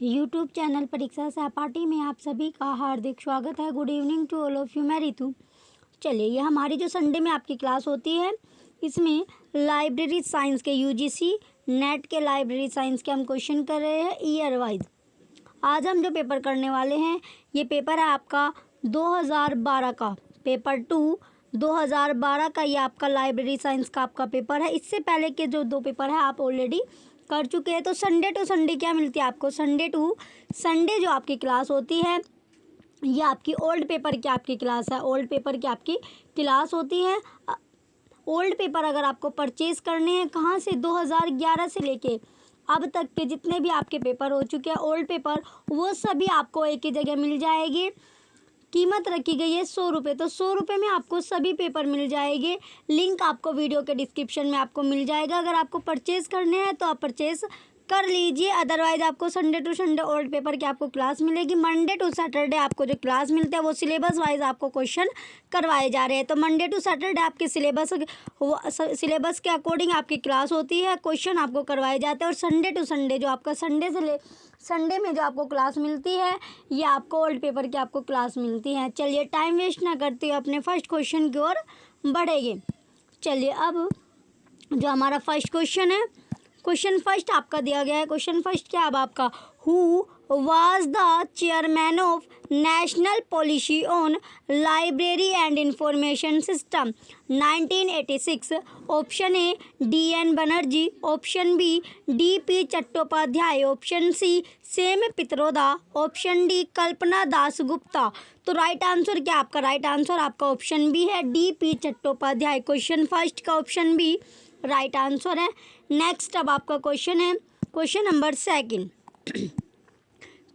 YouTube channel परीक्षा सहपाठी में आप सभी का हार्दिक स्वागत है। Good evening to all of you. मैं रितु। चलिए, ये हमारी जो संडे में आपकी क्लास होती है, इसमें लाइब्रेरी साइंस के यूजीसी नेट के लाइब्रेरी साइंस के हम क्वेश्चन कर रहे हैं ईयर वाइज। आज हम जो पेपर करने वाले हैं, ये पेपर है आपका 2012 का, पेपर 2 2012 का। ये आपका लाइब्रेरी साइंस का आपका पेपर है। इससे पहले के जो 2 पेपर है आप ऑलरेडी कर चुके हैं। तो संडे टू संडे क्या मिलती है आपको, संडे टू संडे जो आपकी क्लास होती है, ये आपकी ओल्ड पेपर की आपकी क्लास है। ओल्ड पेपर की आपकी क्लास होती है। ओल्ड पेपर अगर आपको परचेज़ करने हैं, कहाँ से, 2011 से लेके अब तक के जितने भी आपके पेपर हो चुके हैं ओल्ड पेपर, वो सभी आपको एक ही जगह मिल जाएगी। कीमत रखी गई है 100 रुपये। तो 100 रुपये में आपको सभी पेपर मिल जाएंगे। लिंक आपको वीडियो के डिस्क्रिप्शन में आपको मिल जाएगा। अगर आपको परचेज़ करने हैं तो आप परचेज़ कर लीजिए। अदरवाइज आपको Sunday to Sunday old paper की आपको क्लास मिलेगी। मंडे टू सैटरडे आपको जो क्लास मिलते हैं वो सिलेबस वाइज आपको क्वेश्चन करवाए जा रहे हैं। तो मंडे टू सैटरडे आपके सिलेबस के अकॉर्डिंग आपकी क्लास होती है, क्वेश्चन आपको करवाए जाते हैं। और संडे टू संडे जो आपका संडे में जो आपको क्लास मिलती है, ये आपको ओल्ड पेपर की आपको क्लास मिलती है। चलिए, टाइम वेस्ट ना करते हुए अपने फर्स्ट क्वेश्चन की ओर बढ़ेंगे। चलिए, अब जो हमारा फर्स्ट क्वेश्चन है, क्वेश्चन फर्स्ट आपका दिया गया है। क्वेश्चन फर्स्ट क्या है अब आपका, who was the chairman of National Policy on Library and Information System 1986? Option A DN Banerjee, option B DP Chattopadhyay, option C Sam Pitroda, option D Kalpana Das Gupta. तो राइट आंसर क्या आपका, राइट आंसर आपका ऑप्शन बी है, DP चट्टोपाध्याय। क्वेश्चन फर्स्ट का option B right answer है। Next अब आपका question है question number second.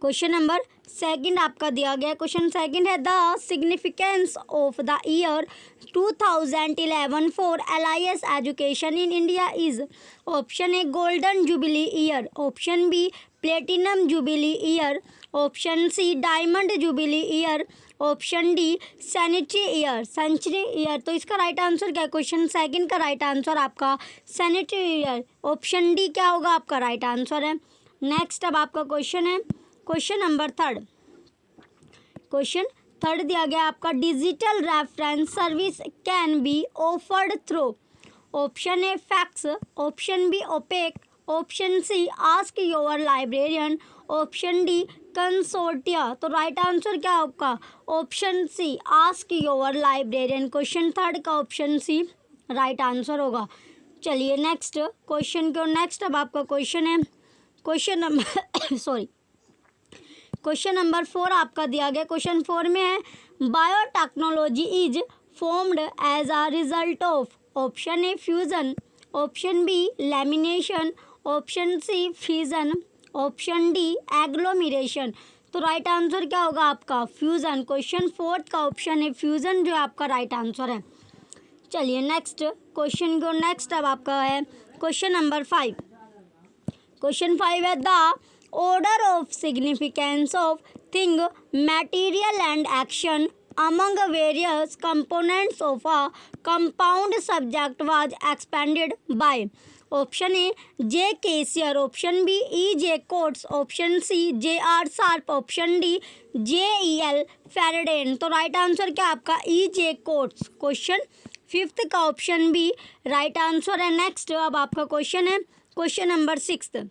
Question number second आपका दिया गया, क्वेश्चन सेकंड है the significance of the year 2011 for LIS education in India is? Option A golden jubilee year, option B platinum jubilee year, option C diamond jubilee year, option D century year. तो इसका right answer क्या है, question second का right answer आपका century year, option D क्या होगा आपका right answer है। नेक्स्ट अब आपका क्वेश्चन है question number third. Question third दिया गया आपका, digital reference service can be offered through? Option A fax, option B OPAC, option C ask your librarian, option D consortia. तो राइट आंसर क्या आपका, option C ask your librarian. Question third का option C right answer होगा। चलिए next question को, next अब आपका question है क्वेश्चन नंबर क्वेश्चन नंबर 4 आपका दिया गया। क्वेश्चन 4 में है biotechnology is formed as a result of? Option A fusion, option B lamination, option C fission, option D agglomeration. तो राइट आंसर क्या होगा आपका, फ्यूजन। क्वेश्चन 4 का ऑप्शन है फ्यूजन जो आपका राइट आंसर है। चलिए नेक्स्ट क्वेश्चन को, नेक्स्ट अब आपका है क्वेश्चन नंबर 5। क्वेश्चन 5 है the order of significance of thing, material and action among various components of a compound subject was expanded by? Option A J Cassier, option B E.J. Coates, option C J.R. Sharp, option D J.E.L. Faraday। तो right answer क्या आपका E.J. Coates। Question 5th का option B right answer है। Next अब आपका question है question number 6।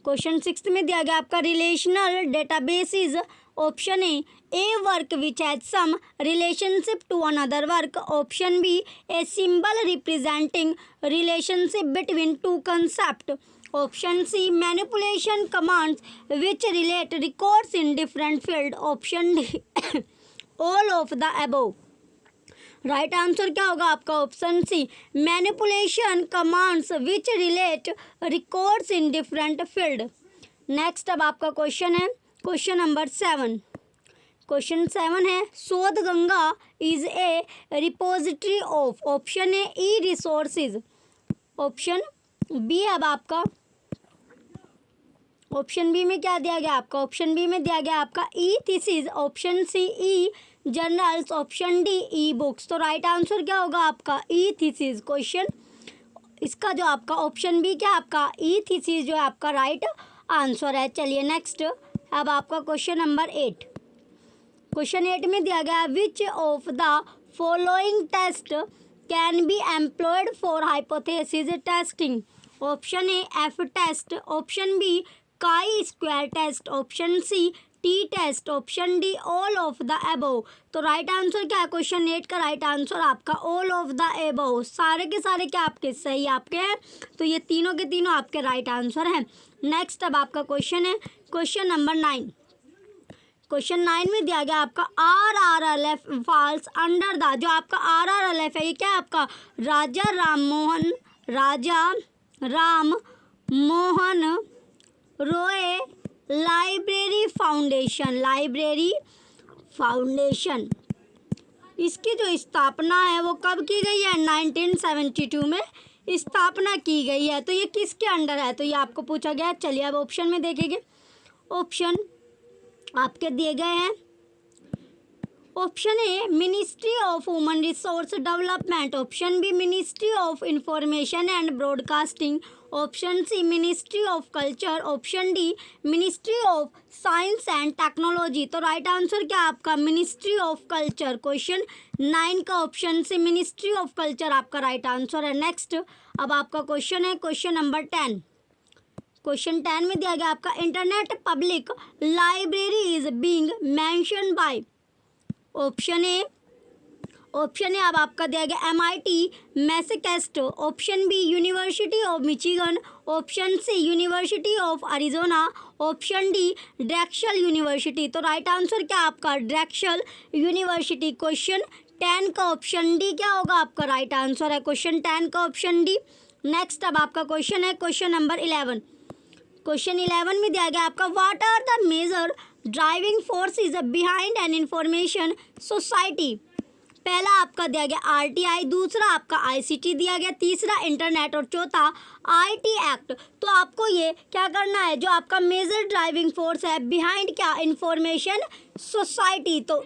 Question 6 में दिया गया आपका relational database is? Option A work which has some relationship to another work, option B a symbol representing relationship between two concept, option C manipulation commands which relate records in different field, option D all of the above. Right answer क्या होगा आपका, option C manipulation commands which relate records in different field. Next अब आपका question है question number 7। Question 7 है Shodhganga is a repository of? Option A e resources, option B अब आपका option B में क्या दिया गया आपका, ऑप्शन बी में दिया गया आपका e thesis, option C e journals, option D e books. तो राइट आंसर क्या होगा आपका ई थीसिस। क्वेश्चन इसका जो आपका ऑप्शन बी क्या आपका ई थीसिस जो है आपका राइट आंसर है। चलिए नेक्स्ट, अब आपका क्वेश्चन नंबर 8। क्वेश्चन 8 में दिया गया which of the following test can be employed for hypothesis testing. Option A F test, option B chi square test, option C T test, option D all of the above. तो right answer क्या है? Question 8 का right answer आपका all of the above. सारे के सारे क्या आपके सही आपके हैं, तो ये तीनों के तीनों आपके राइट आंसर हैं। नेक्स्ट अब आपका क्वेश्चन है क्वेश्चन नंबर 9। क्वेश्चन 9 में दिया गया आपका RRLF फॉल्स अंडर द, जो आपका RRLF है ये क्या है आपका राजा राम मोहन रॉय लाइब्रेरी फाउंडेशन। इसकी जो स्थापना है वो कब की गई है? 1972 में स्थापना की गई है। तो ये किसके अंडर है? तो ये आपको पूछा गया है। चलिए अब ऑप्शन में देखेंगे। ऑप्शन आपके दिए गए हैं। Option A ministry of human resource development, option B ministry of information and broadcasting, option C ministry of culture, option D ministry of science and technology. तो राइट आंसर क्या आपका मिनिस्ट्री ऑफ कल्चर। क्वेश्चन 9 का option C ministry of culture आपका right answer है। Next अब आपका question है question number 10। Question 10 में दिया गया आपका internet public library is being mention by. Option A अब आपका दिया गया MIT Massachusetts, option B university of Michigan, option C university of Arizona, option D Drexel university. तो राइट आंसर क्या आपका ड्रेक्सल यूनिवर्सिटी। क्वेश्चन 10 का ऑप्शन डी क्या होगा आपका राइट आंसर है। क्वेश्चन 10 का ऑप्शन डी। नेक्स्ट अब आपका क्वेश्चन है क्वेश्चन नंबर 11। क्वेश्चन 11 में दिया गया आपका what are the major driving forces behind an information society. पहला आपका दिया गया RTI, दूसरा आपका ICT दिया गया, तीसरा इंटरनेट और चौथा IT एक्ट। तो आपको ये क्या करना है, जो आपका मेजर ड्राइविंग फोर्स है बिहाइंड क्या इंफॉर्मेशन सोसाइटी, तो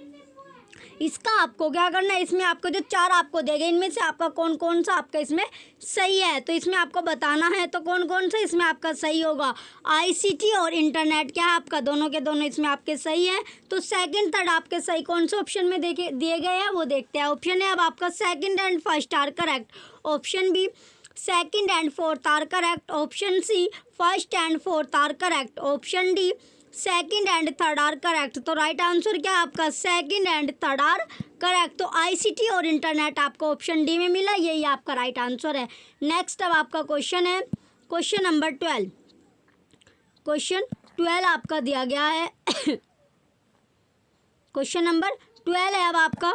इसका आपको क्या करना है, इसमें आपको जो 4 आपको देगा इनमें से आपका कौन कौन सा आपका इसमें सही है, तो इसमें आपको बताना है। तो कौन कौन सा इसमें आपका सही होगा, ICT और इंटरनेट क्या है आपका दोनों के दोनों इसमें आपके सही है। तो सेकंड थर्ड आपके सही कौन से ऑप्शन में दिए गए हैं वो देखते हैं। ऑप्शन है अब आपका second and first are correct, option B second and fourth are correct, option C first and fourth are correct, option D second and third are correct. तो राइट आंसर क्या है आपका second and third are correct. तो ICT और internet आपको option D में मिला, यही आपका राइट आंसर है। नेक्स्ट अब आपका क्वेश्चन है क्वेश्चन नंबर 12। क्वेश्चन 12 आपका दिया गया है क्वेश्चन नंबर 12 है अब आपका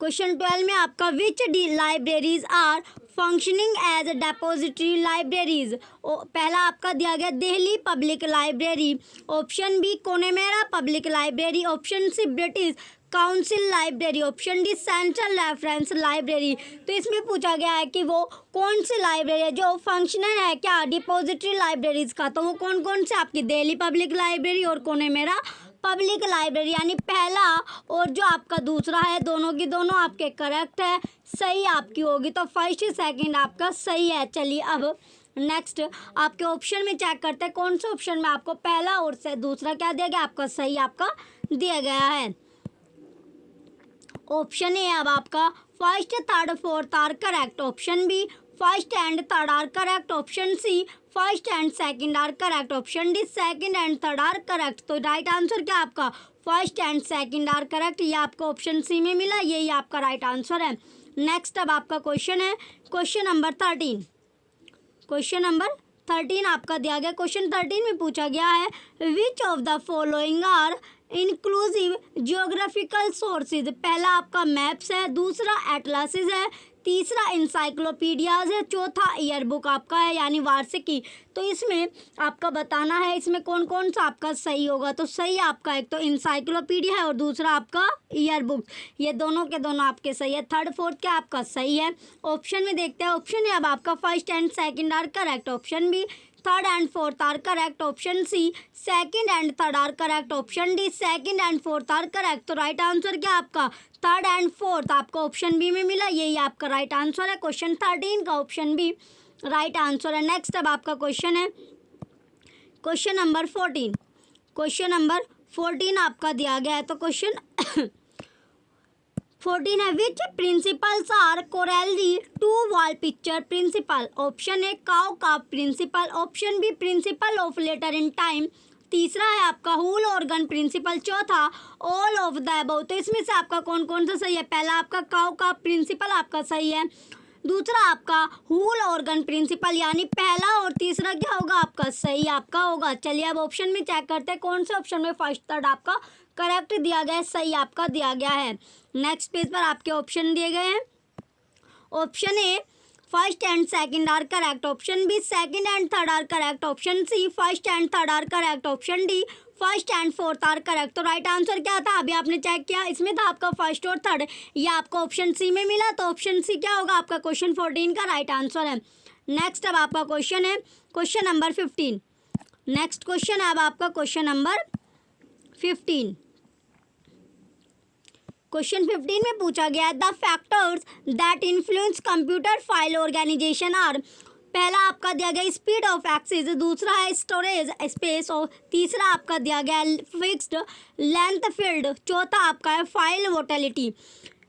क्वेश्चन 12 में आपका which the libraries are functioning as depository libraries. पहला आपका दिया गया Delhi Public Library, option B Connemara Public Library, option C British Council Library, option D Central Reference Library. तो इसमें पूछा गया है कि वो कौन सी लाइब्रेरी है जो फंक्शनल है क्या डिपॉजिटरी लाइब्रेरीज का, तो वो कौन कौन से आपकी दिल्ली पब्लिक लाइब्रेरी और कोनेमेरा पब्लिक लाइब्रेरी, यानी पहला और जो आपका दूसरा है दोनों की दोनों आपके करेक्ट है, सही आपकी होगी। तो फर्स्ट सेकंड आपका सही है। चलिए अब नेक्स्ट आपके ऑप्शन में चेक करते हैं कौन से ऑप्शन में आपको पहला और से दूसरा क्या दिया गया आपका सही आपका दिया गया है। ऑप्शन ए अब आपका first third fourth are correct, option B first and third are correct, option C first and second are correct, option D second and third are correct. तो राइट आंसर क्या आपका first and second are correct, ये आपको option C में मिला, यही आपका right answer है। नेक्स्ट अब आपका क्वेश्चन है क्वेश्चन नंबर 13। क्वेश्चन नंबर 13 आपका दिया गया। क्वेश्चन 13 में पूछा गया है which of the following are inclusive geographical sources. पहला आपका मैप्स है, दूसरा एटलासिस है, तीसरा इंसाइक्लोपीडियाज है, चौथा ईयर बुक आपका है यानी वार्षिकी। तो इसमें आपका बताना है इसमें कौन कौन सा आपका सही होगा। तो सही आपका एक तो इंसाइक्लोपीडिया है और दूसरा आपका ईयर बुक, ये दोनों के दोनों आपके सही है। थर्ड फोर्थ क्या आपका सही है। ऑप्शन में देखते हैं। ऑप्शन है अब आपका first and second are correct, option B third and fourth are correct, option C second and third are correct, option D second and fourth are correct. तो राइट आंसर क्या आपका थर्ड एंड फोर्थ आपको option B में मिला, यही आपका right answer है। Question 13 का ऑप्शन बी राइट आंसर है। नेक्स्ट अब आपका क्वेश्चन है क्वेश्चन नंबर 14, क्वेश्चन नंबर 14 आपका दिया गया है। तो क्वेश्चन 14 है, which principles are corollary to wall picture principle. Option A cow का principle, option B principle of later in time, तीसरा है आपका होल ऑर्गन प्रिंसिपल, चौथा ऑल ऑफ द अबव। तो इसमें से आपका कौन कौन सा सही है? पहला आपका काउ का प्रिंसिपल आपका सही है, दूसरा आपका होल ऑर्गन प्रिंसिपल यानी पहला, और तीसरा क्या होगा आपका? सही आपका होगा। चलिए अब ऑप्शन में चेक करते हैं कौन से ऑप्शन में फर्स्ट थर्ड आपका करेक्ट दिया गया है, सही आपका दिया गया है। नेक्स्ट पेज पर आपके ऑप्शन दिए गए हैं। Option A first and second are correct, option B second and third are correct, option C first and third are correct, option D first and fourth are correct. तो right answer क्या था? अभी आपने check किया, इसमें था आपका first और थर्ड, ये आपको ऑप्शन सी में मिला, तो ऑप्शन सी क्या होगा आपका? क्वेश्चन 14 का राइट आंसर है। नेक्स्ट अब आपका क्वेश्चन है क्वेश्चन नंबर 15। नेक्स्ट क्वेश्चन है अब आपका क्वेश्चन नंबर 15। क्वेश्चन 15 में पूछा गया है, the factors that influence computer file organisation are. पहला आपका दिया गया स्पीड ऑफ एक्सेस, दूसरा है स्टोरेज स्पेस, और तीसरा आपका दिया गया फिक्स्ड लेंथ फील्ड, चौथा आपका है फाइल वोटेलिटी।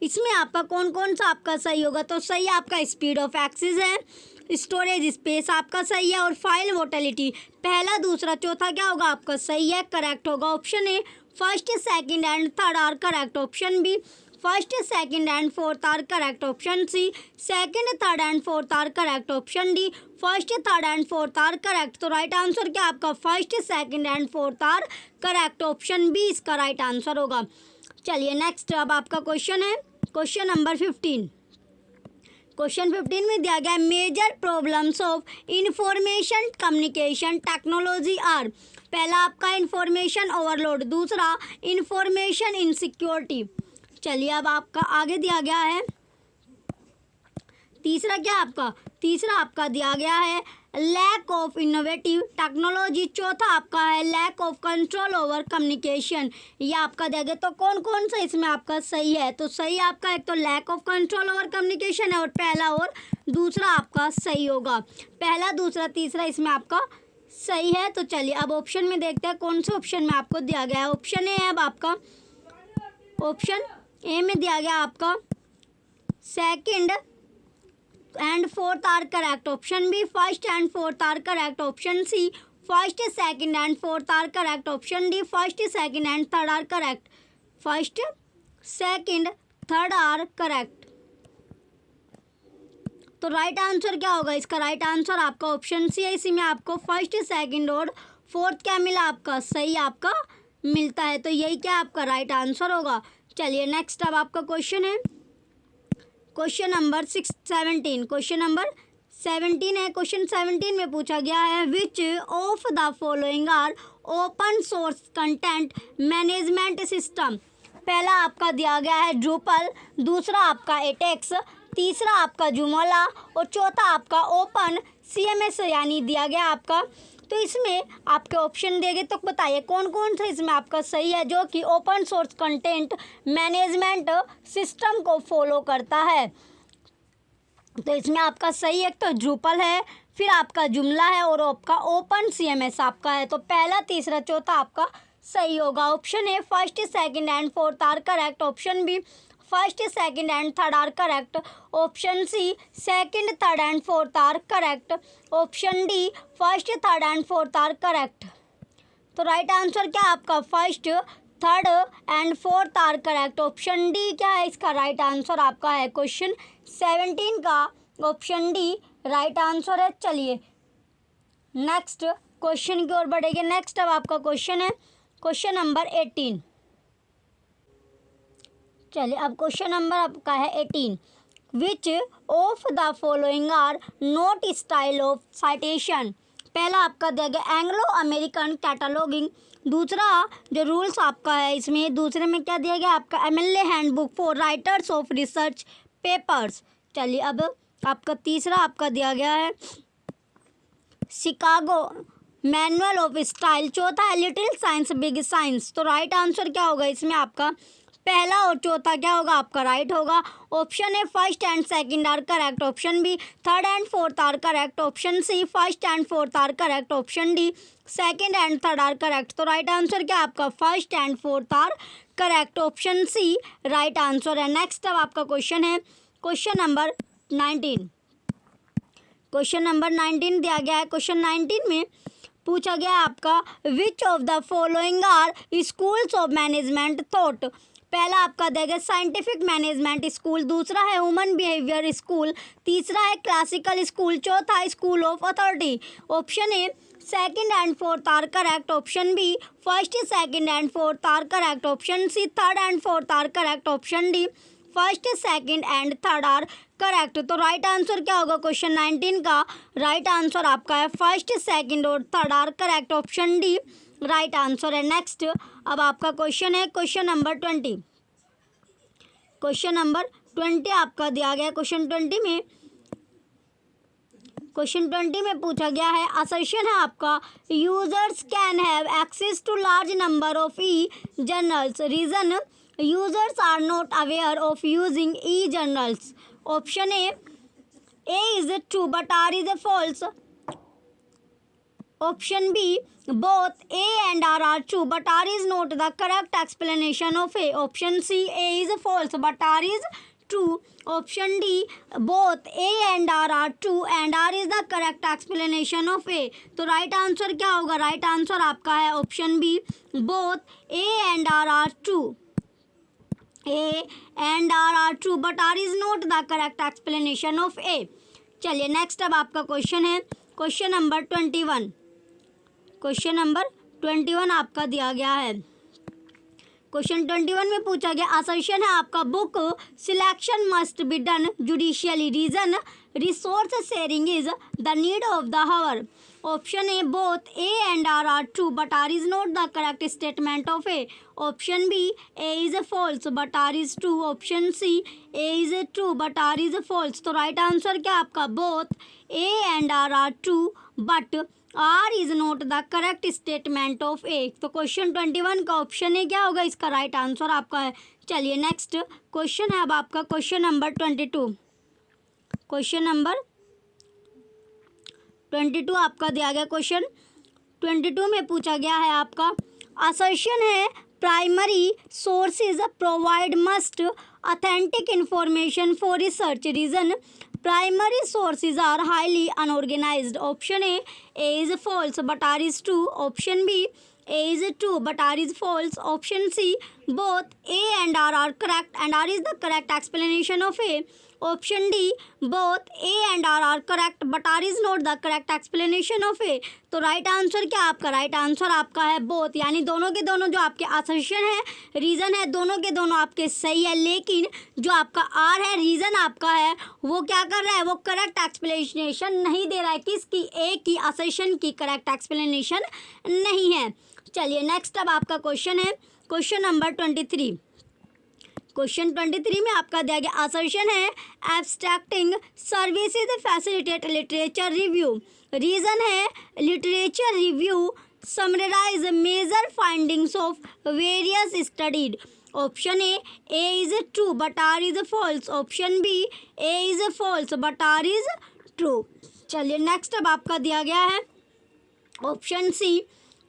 इसमें आपका कौन कौन सा आपका सही होगा? तो सही आपका स्पीड ऑफ एक्सेस है, स्टोरेज स्पेस आपका सही है, और फाइल वोटेलिटी पहला दूसरा चौथा क्या होगा आपका? सही है, करेक्ट होगा। Option A first second and third are correct, option B first second and fourth are correct, option C second third and fourth are correct, option D first third and fourth are correct. तो right answer क्या आपका? First second and fourth are correct, option B इसका right answer होगा। चलिए next अब आपका question है question number 15। Question 15 में दिया गया major problems of information communication technology are. पहला आपका इंफॉर्मेशन ओवरलोड, दूसरा इंफॉर्मेशन इनसिक्योरिटी। चलिए अब आपका आगे दिया गया है तीसरा क्या आपका? तीसरा आपका दिया गया है लैक ऑफ इनोवेटिव टेक्नोलॉजी, चौथा आपका है lack of control over communication. ये आपका दिया गया, तो कौन कौन सा इसमें आपका सही है? तो सही आपका एक तो lack of control over communication है, और पहला और दूसरा आपका सही होगा। पहला दूसरा तीसरा इसमें आपका सही है। तो चलिए अब ऑप्शन में देखते हैं कौन से ऑप्शन में आपको दिया गया है। ऑप्शन ए है अब आपका, ऑप्शन ए में दिया गया आपका second and fourth are correct, option B first and fourth are correct, option C first second and fourth are correct, option D first second and third are correct. First second third are correct, तो right answer क्या होगा इसका? Right answer आपका option C है। इसी में आपको first second और फोर्थ क्या मिला आपका? सही आपका मिलता है, तो यही क्या आपका राइट आंसर होगा। चलिए नेक्स्ट अब आपका क्वेश्चन है क्वेश्चन नंबर 17। क्वेश्चन नंबर 17 है। क्वेश्चन 17 में पूछा गया है which of the following are open source content management system. पहला आपका दिया गया है ड्रूपल, दूसरा आपका एटेक्स, तीसरा आपका जुमोला, और चौथा आपका ओपन CMS यानी दिया गया आपका। तो इसमें आपके ऑप्शन देंगे, तो बताइए कौन कौन सा इसमें आपका सही है जो कि open source content management system को फॉलो करता है। तो इसमें आपका सही एक तो ड्रूपल है, फिर आपका जुमला है, और आपका ओपन CMS आपका है। तो पहला तीसरा चौथा आपका सही होगा। Option A first second and fourth are correct, option B first second and third are correct, option C second third and fourth are correct, option D first third and fourth are correct. तो right answer क्या आपका? First third and fourth are correct, option D क्या है इसका right answer आपका है। Question 17 का option D right answer है। चलिए नेक्स्ट क्वेश्चन की ओर बढ़ेंगे। नेक्स्ट अब आपका क्वेश्चन है क्वेश्चन नंबर 18। चलिए अब क्वेश्चन नंबर आपका है 18। Which of the following are not style of citation. पहला आपका दिया गया एंग्लो अमेरिकन कैटलॉगिंग, दूसरा जो रूल्स आपका है इसमें दूसरे में क्या दिया गया आपका MLA handbook for writers of research papers. चलिए अब आपका तीसरा आपका दिया गया है शिकागो मैनुअल ऑफ स्टाइल, चौथा है लिटिल साइंस बिग साइंस। तो राइट आंसर क्या होगा इसमें आपका? पहला और चौथा क्या होगा आपका राइट होगा। Option A first and second are correct, option B third and fourth are correct, option C first and fourth are correct, option D second and third are correct. तो राइट आंसर क्या आपका first and fourth are correct, option C right answer है। Next अब आपका question है question number 19। Question number 19 दिया गया है। क्वेश्चन 19 में पूछा गया है आपका which of the following are schools of management thought. पहला आपका देगा साइंटिफिक मैनेजमेंट स्कूल, दूसरा है ह्यूमन बिहेवियर स्कूल, तीसरा है क्लासिकल स्कूल, चौथा है school of authority. Option A second and fourth are correct, option B first second and fourth are correct, option C third and fourth are correct, option D first second and third are correct. तो right answer क्या होगा question 19 का? Right answer आपका है first second और third are correct, option D right answer है। Next अब आपका क्वेश्चन है क्वेश्चन नंबर 20। क्वेश्चन नंबर 20 आपका दिया गया। क्वेश्चन 20 में पूछा गया है असर्शन है आपका users can have access to large number of e journals, reason users are not aware of using e journals. Option A is true but R is false, option B both A and R are true but R is not the correct explanation of A, option C A is false but R is true, option D both A and R are true and R is the correct explanation of A। तो right answer क्या होगा? Right answer आपका है option B both A and R are true, A and R are true but R is not the correct explanation of A। चलिए next अब आपका question है question number 21। Question number 21 आपका दिया गया है। क्वेश्चन 21 में पूछा गया असर्शन है आपका book selection must be done judiciously, reason resource sharing is the need of the hour. Option A both A and R are true but R is not the correct statement of A, option B A is false but R is true, option C A is true but R is false. तो right answer क्या आपका? Both A and R true but R is not the correct statement of ए। तो question 21 का option A क्या होगा? इसका right answer आपका है। चलिए नेक्स्ट क्वेश्चन है अब आपका क्वेश्चन नंबर 22। क्वेश्चन नंबर 22 आपका दिया गया। क्वेश्चन 22 में पूछा गया है आपका असर्शन है primary sources provide must authentic information for research, reason primary sources are highly unorganized। option A is false but R is true, option B A is true but R is false, option C both A and R are correct and R is the correct explanation of A, option D both A and R are correct but R is not the correct explanation of A। तो right answer क्या आपका? Right answer आपका है both, यानी दोनों के दोनों जो आपके असर्शन है रीज़न है दोनों के दोनों आपके सही है, लेकिन जो आपका आर है रीज़न आपका है वो क्या कर रहा है? वो करेक्ट एक्सप्लेनेशन नहीं दे रहा है। किसकी? ए की असर्शन की करेक्ट एक्सप्लेनेशन नहीं है। चलिए नेक्स्ट अब आपका क्वेश्चन है क्वेश्चन नंबर 23। क्वेश्चन 23 में आपका दिया गया असर्शन है abstracting services facilitate literature review, reason है literature review summarise major findings of various studied. Option A is true but R is false, option B A is false but R is true. चलिए next अब आपका दिया गया है option C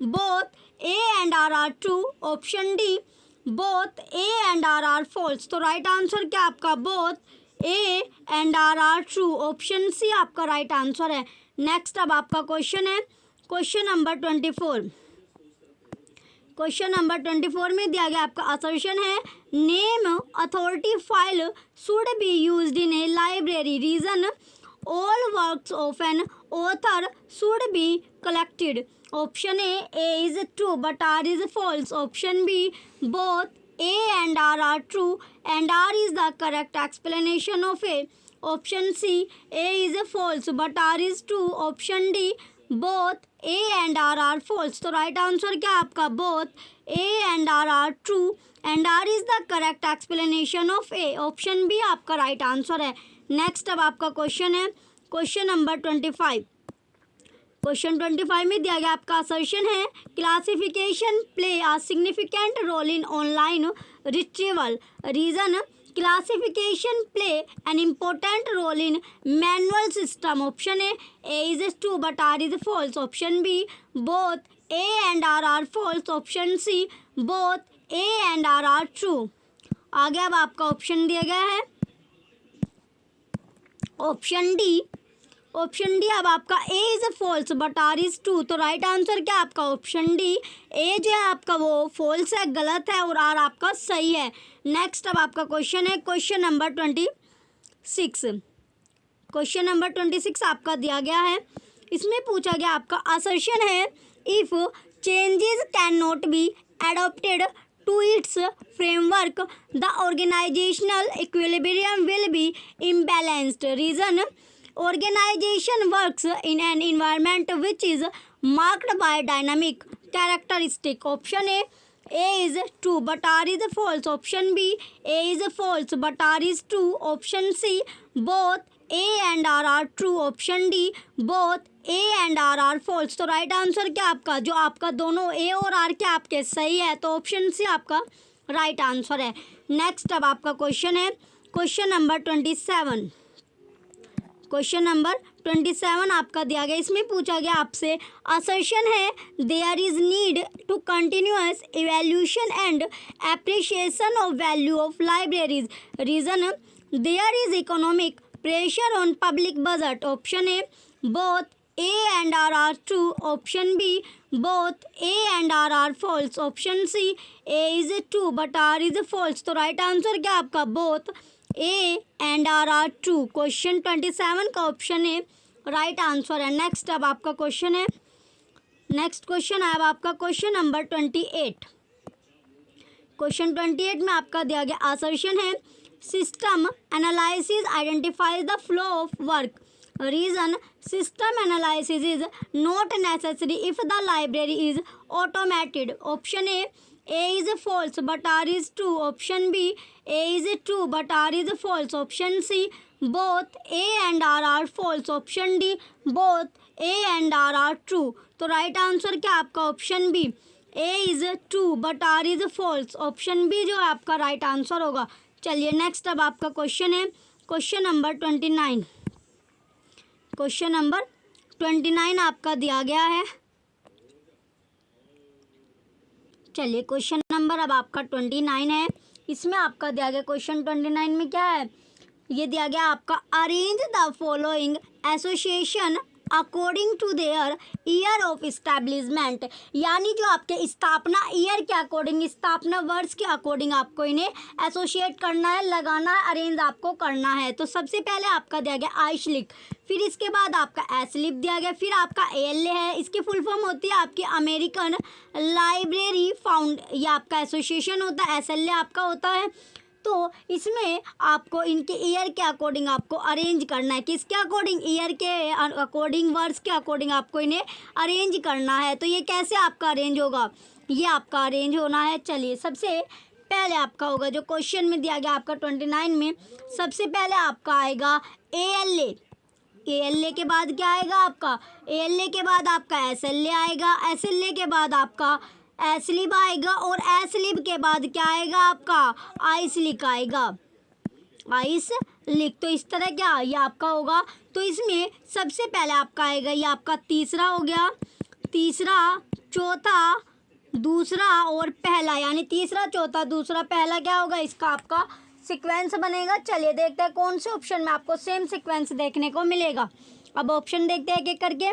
both A and R are true, option D both A and R are false. तो right answer क्या आपका? Both A and R true, option सी आपका राइट आंसर है। नेक्स्ट अब आपका क्वेश्चन है क्वेश्चन नंबर 24। क्वेश्चन नंबर 24 में दिया गया आपका असर्शन है name authority file should be used in a library, reason all works of an author should be collected. Option A is true but R is false, option B both A and R are true and R is the correct explanation of A, option C A is false but R is true, option D both A and R false. तो right answer क्या आपका? Both A and R true and R is the correct explanation of A, option B आपका right answer है। Next अब आपका question है question number 25। Question 25 में दिया गया आपका असर्शन है classification play a significant role in online retrieval. Reason classification play an important role in manual system. Option A is true but R is false. Option B both A and R are false. Option C both A and R are true. आगे अब आपका option दिया गया है option D. Option D अब आपका A is false but R is true. तो right answer क्या आपका ऑप्शन डी, ए जो है आपका वो फॉल्स है, गलत है, और आर आपका सही है। नेक्स्ट अब आपका क्वेश्चन है क्वेश्चन नंबर 26। क्वेश्चन नंबर 26 आपका दिया गया है। इसमें पूछा गया आपका असर्शन है if changes can not be adopted to its framework, the organizational equilibrium will be imbalanced. Reason organization works in an environment which is marked by dynamic characteristic. Option A is true but R is false. Option B A is false but R is true. Option C both A and R are true. Option D both A and R are false. तो right answer क्या आपका, जो आपका दोनों ए और are क्या आपके सही है, तो ऑप्शन सी आपका राइट आंसर है। नेक्स्ट अब आपका क्वेश्चन है क्वेश्चन नंबर 27। क्वेश्चन नंबर 27 आपका दिया गया। इसमें पूछा गया आपसे असर्शन है there is need to continuous evaluation and appreciation of value of libraries. Reason there is economic pressure on public budget. Option A both A and R are true. Option B both A and R are false. Option C A is true but R is false. तो right answer क्या आपका both A and R are true। Question 27 का option A right answer है। Next अब आपका question है next question है अब आपका क्वेश्चन नंबर 28। क्वेश्चन 28 में आपका दिया गया असर्शन है system analysis identifies the flow of work. Reason system analysis is not necessary if the library is automated. Option A is false but R is true. Option B A is true but R is false. Option C both A and R are false. Option D both A and R are true. तो right answer क्या आपका option B A is true but R is false। Option B जो है आपका right answer होगा। चलिए next अब आपका क्वेश्चन है क्वेश्चन नंबर 29। क्वेश्चन नंबर 29 आपका दिया गया है। चलिए क्वेश्चन नंबर अब आपका 29 है। इसमें आपका दिया गया क्वेश्चन 29 में क्या है, ये दिया गया आपका arrange the following association according to their year of establishment. यानी जो आपके स्थापना ईयर के अकॉर्डिंग, स्थापना वर्ष के अकॉर्डिंग आपको इन्हें एसोसिएट करना है, लगाना है, अरेंज आपको करना है। तो सबसे पहले आपका दिया गया आई स्लिप, फिर इसके बाद आपका एस स्लिप दिया गया, फिर आपका एल है। इसकी फुल फॉर्म होती है आपकी अमेरिकन लाइब्रेरी फाउंड, ये आपका एसोसिएशन होता है। एस एल ए आपका होता है। तो इसमें आपको इनके ईयर के अकॉर्डिंग आपको अरेंज करना है। किसके अकॉर्डिंग, ईयर के अकॉर्डिंग, वर्ष के अकॉर्डिंग आपको इन्हें अरेंज करना है। तो ये कैसे आपका अरेंज होगा, ये आपका अरेंज होना है। चलिए सबसे पहले आपका होगा जो क्वेश्चन में दिया गया आपका 29 में, सबसे पहले आपका आएगा A L A. A L A के बाद क्या आएगा आपका, ए एल ए के बाद आपका एस एल ए आएगा, एस एल ए के बाद आपका एस स्लिप आएगा, और एस स्लिप के बाद क्या आएगा आपका आई स्लिप आएगा, आई स्लिप। तो इस तरह क्या ये आपका होगा। तो इसमें सबसे पहले आपका आएगा ये आपका तीसरा हो गया, तीसरा, चौथा, दूसरा और पहला, यानी तीसरा, चौथा, दूसरा, पहला क्या होगा, इसका आपका सीक्वेंस बनेगा। चलिए देखते हैं कौन से ऑप्शन में आपको सेम सीक्वेंस देखने को मिलेगा। अब ऑप्शन देखते हैं एक एक करके।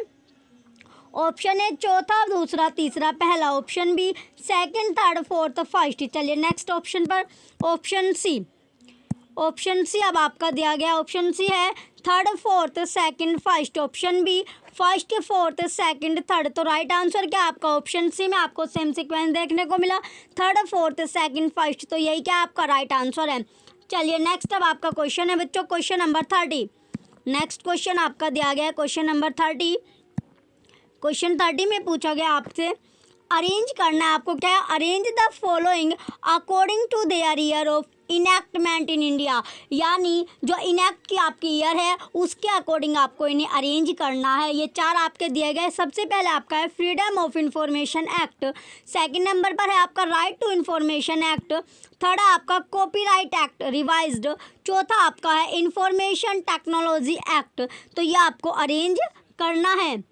ऑप्शन ए चौथा, दूसरा, तीसरा, पहला। Option B second, third, fourth, first. चलिए नेक्स्ट ऑप्शन पर, ऑप्शन सी। ऑप्शन सी अब आपका दिया गया ऑप्शन सी है third, fourth, second, first. Option B first, fourth, second, third. तो राइट आंसर क्या आपका ऑप्शन सी में आपको सेम सीक्वेंस देखने को मिला, थर्ड, फोर्थ, सेकंड, फर्स्ट। तो यही क्या आपका राइट आंसर है। चलिए नेक्स्ट अब आपका क्वेश्चन है बच्चों क्वेश्चन नंबर 30। नेक्स्ट क्वेश्चन आपका दिया गया है क्वेश्चन नंबर 30। क्वेश्चन 30 में पूछा गया आपसे अरेंज करना है आपको, क्या है, arrange the following according to their year of enactment in India, यानी जो इनैक्ट की आपकी ईयर है उसके अकॉर्डिंग आपको इन्हें अरेंज करना है। ये 4 आपके दिए गए। सबसे पहले आपका है freedom of information act, second number पर है आपका right to information act, third है आपका कॉपीराइट एक्ट रिवाइज्ड, चौथा आपका है इंफॉर्मेशन टेक्नोलॉजी एक्ट। तो ये आपको अरेंज करना है।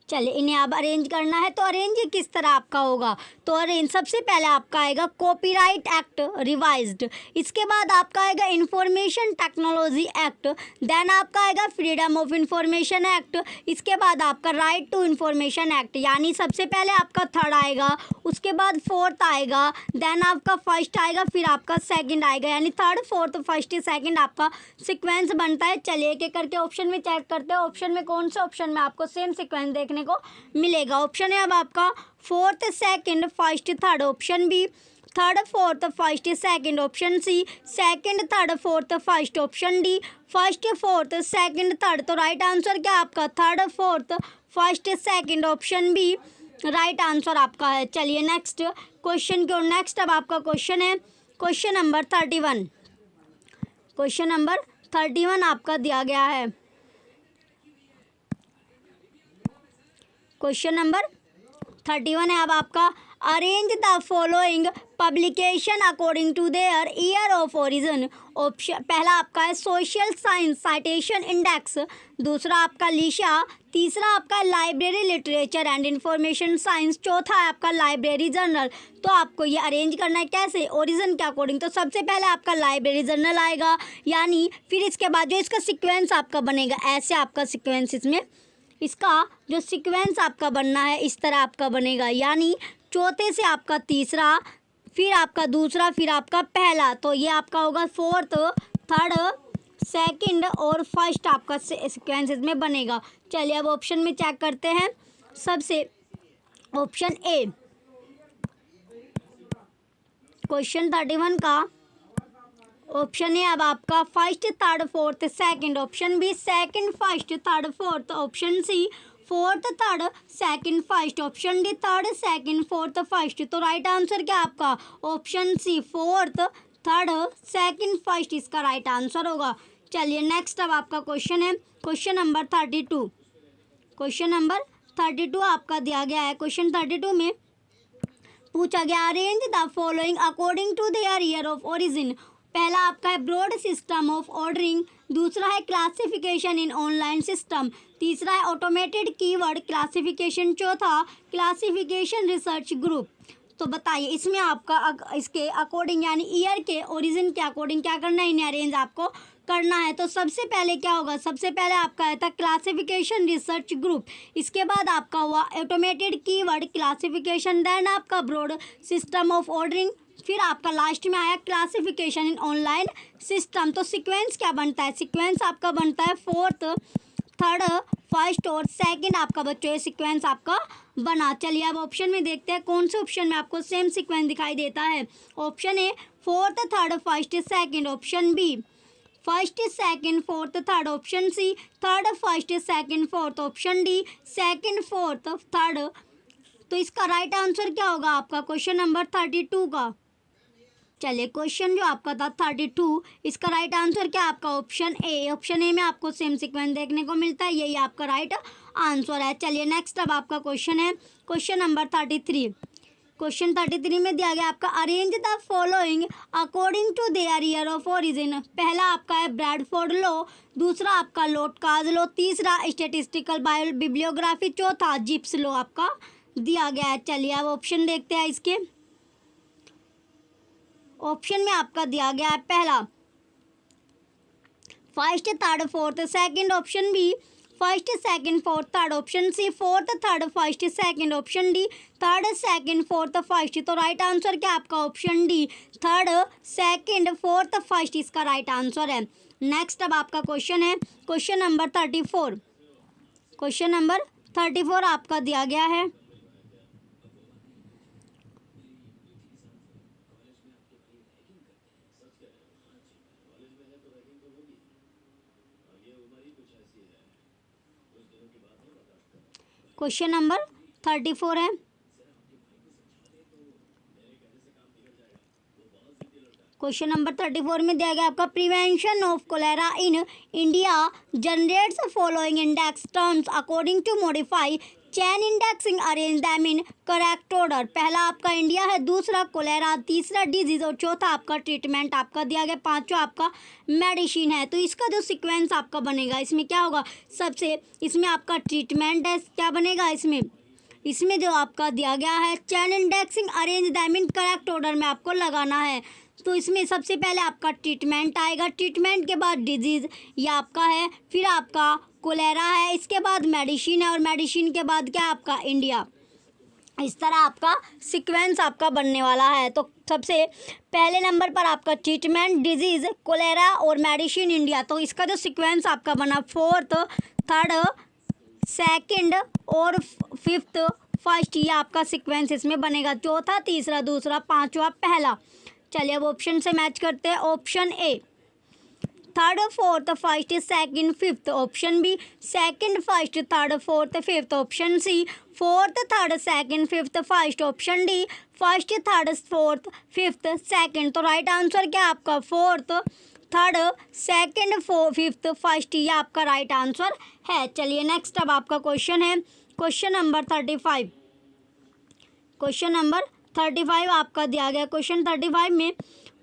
चलिए इन्हें अब अरेंज करना है, तो अरेंज किस तरह आपका होगा? तो अरेंज सबसे पहले आपका आएगा कॉपीराइट एक्ट रिवाइज्ड, इसके बाद आपका आएगा इंफॉर्मेशन टेक्नोलॉजी एक्ट, देन आपका आएगा फ्रीडम ऑफ इंफॉर्मेशन एक्ट, इसके बाद आपका राइट टू इंफॉर्मेशन एक्ट, यानी सबसे पहले आपका थर्ड आएगा, उसके बाद फोर्थ आएगा, देन आपका फर्स्ट आएगा, फिर आपका सेकंड आएगा, यानी थर्ड फोर्थ फर्स्ट सेकंड आपका सीक्वेंस बनता है। चलिए एक एक करके ऑप्शन में चेक करते हैं, ऑप्शन में कौन से ऑप्शन में आपको सेम सीक्वेंस देखने को मिलेगा। ऑप्शन है अब आपका fourth second first third, option B third fourth first second, option C second third fourth first, option D first fourth second third. तो राइट आंसर क्या आपका third fourth first second, option B right answer आपका है। चलिए next question की ओर। Next अब आपका question है क्वेश्चन नंबर 31। क्वेश्चन नंबर 31 आपका दिया गया है। क्वेश्चन नंबर 31 है अब आपका, arrange the following publication according to their year of origin. Option पहला आपका है सोशल साइंस साइटेशन इंडेक्स, दूसरा आपका लीशा, तीसरा आपका library literature and Information Science, चौथा है आपका लाइब्रेरी जर्नल। तो आपको ये अरेंज करना है कैसे? ओरिजिन के अकॉर्डिंग। तो सबसे पहले आपका लाइब्रेरी जर्नल आएगा, यानी फिर इसके बाद जो इसका सीक्वेंस आपका बनेगा, ऐसे आपका सीक्वेंस इसमें इसका जो सीक्वेंस आपका बनना है इस तरह आपका बनेगा, यानी चौथे से आपका तीसरा, फिर आपका दूसरा, फिर आपका पहला। तो ये आपका होगा फोर्थ थर्ड सेकंड और फर्स्ट आपका सीक्वेंस इसमें बनेगा। चलिए अब ऑप्शन में चेक करते हैं। सबसे ऑप्शन ए क्वेश्चन 31 का ऑप्शन है अब आपका first third fourth second, option B second first third fourth, option C fourth third second first, option D third second fourth first. तो राइट आंसर क्या आपका option C fourth third second first इसका right answer होगा। चलिए next अब आपका question है question number 32। Question number 32 आपका दिया गया है। क्वेश्चन 32 में पूछा गया arrange the following according to their year of origin. पहला आपका है ब्रॉड सिस्टम ऑफ ऑर्डरिंग, दूसरा है क्लासिफिकेशन इन ऑनलाइन सिस्टम, तीसरा है ऑटोमेटेड कीवर्ड क्लासिफिकेशन, चौथा क्लासिफिकेशन रिसर्च ग्रुप। तो बताइए इसमें आपका इसके अकॉर्डिंग यानी ईयर के ओरिजिन के अकॉर्डिंग क्या करना है, इन्हें अरेंज आपको करना है। तो सबसे पहले क्या होगा, सबसे पहले आपका है था क्लासिफिकेशन रिसर्च ग्रुप, इसके बाद आपका हुआ ऑटोमेटेड कीवर्ड क्लासिफिकेशन, देन आपका ब्रॉड सिस्टम ऑफ ऑर्डरिंग, फिर आपका लास्ट में आया क्लासिफिकेशन इन ऑनलाइन सिस्टम। तो सीक्वेंस क्या बनता है, सीक्वेंस आपका बनता है फोर्थ थर्ड फर्स्ट और सेकंड आपका बच्चों ये सीक्वेंस आपका बना। चलिए अब ऑप्शन में देखते हैं कौन से ऑप्शन में आपको सेम सीक्वेंस दिखाई देता है। Option A fourth third first second, option B first second fourth third, option C third first second fourth, option D second fourth third. तो इसका राइट आंसर क्या होगा आपका क्वेश्चन नंबर 32 का। चलिए क्वेश्चन जो आपका था 32, इसका राइट आंसर क्या आपका ऑप्शन ए। ऑप्शन ए में आपको सेम सीक्वेंस देखने को मिलता है, यही आपका राइट आंसर है। चलिए नेक्स्ट अब आपका क्वेश्चन है क्वेश्चन नंबर 33। क्वेश्चन 33 में दिया गया आपका arrange the following according to their year of origin. पहला आपका है ब्रैडफोर्ड लॉ, दूसरा आपका लोटकाज लॉ, तीसरा स्टैटिस्टिकल बायो बिब्लियोग्राफी, चौथा जिप्स लॉ आपका दिया गया है। चलिए अब ऑप्शन देखते हैं इसके। ऑप्शन में आपका दिया गया है पहला first third fourth second, option B first second fourth third, option C fourth third first second, option D third second fourth first. तो राइट आंसर क्या आपका option D third second fourth first इसका राइट आंसर है। Next अब आपका question है question number 34। Question number 34 आपका दिया गया है। क्वेश्चन नंबर 34 है क्वेश्चन नंबर 34 में दिया गया आपका prevention of cholera in India generates following index terms according to modify chain indexing arrange them in correct order. पहला आपका इंडिया है, दूसरा कोलेरा, तीसरा डिजीज और चौथा आपका ट्रीटमेंट आपका दिया गया, पांचवा आपका मेडिसिन है। तो इसका जो सीक्वेंस आपका बनेगा इसमें क्या होगा, सबसे इसमें आपका ट्रीटमेंट है, क्या बनेगा इसमें जो आपका दिया गया है chain indexing arrange them in correct order में आपको लगाना है। तो इसमें सबसे पहले आपका ट्रीटमेंट आएगा, ट्रीटमेंट के बाद डिजीज़ ये आपका है, फिर आपका कोलेरा है, इसके बाद मेडिसिन है और मेडिसिन के बाद क्या आपका इंडिया। इस तरह आपका सीक्वेंस आपका बनने वाला है। तो सबसे पहले नंबर पर आपका ट्रीटमेंट, डिजीज़, कोलेरा और मेडिसिन, इंडिया। तो इसका जो सीक्वेंस आपका बना फोर्थ, थर्ड, सेकंड और फिफ्थ, फर्स्ट, ये आपका सीक्वेंस इसमें बनेगा। चौथा, तीसरा, दूसरा, पांचवा, पहला। चलिए अब ऑप्शन से मैच करते हैं। Option A third, fourth, first, second, fifth. Option B second, first, third, fourth, fifth. Option C fourth, third, second, fifth, first. Option D first, third, fourth, fifth, second. तो राइट आंसर क्या आपका fourth, third, second, fifth, first, ये आपका right answer है। चलिए next अब आपका question है क्वेश्चन नंबर 35। क्वेश्चन नंबर 35 आपका दिया गया। क्वेश्चन 35 में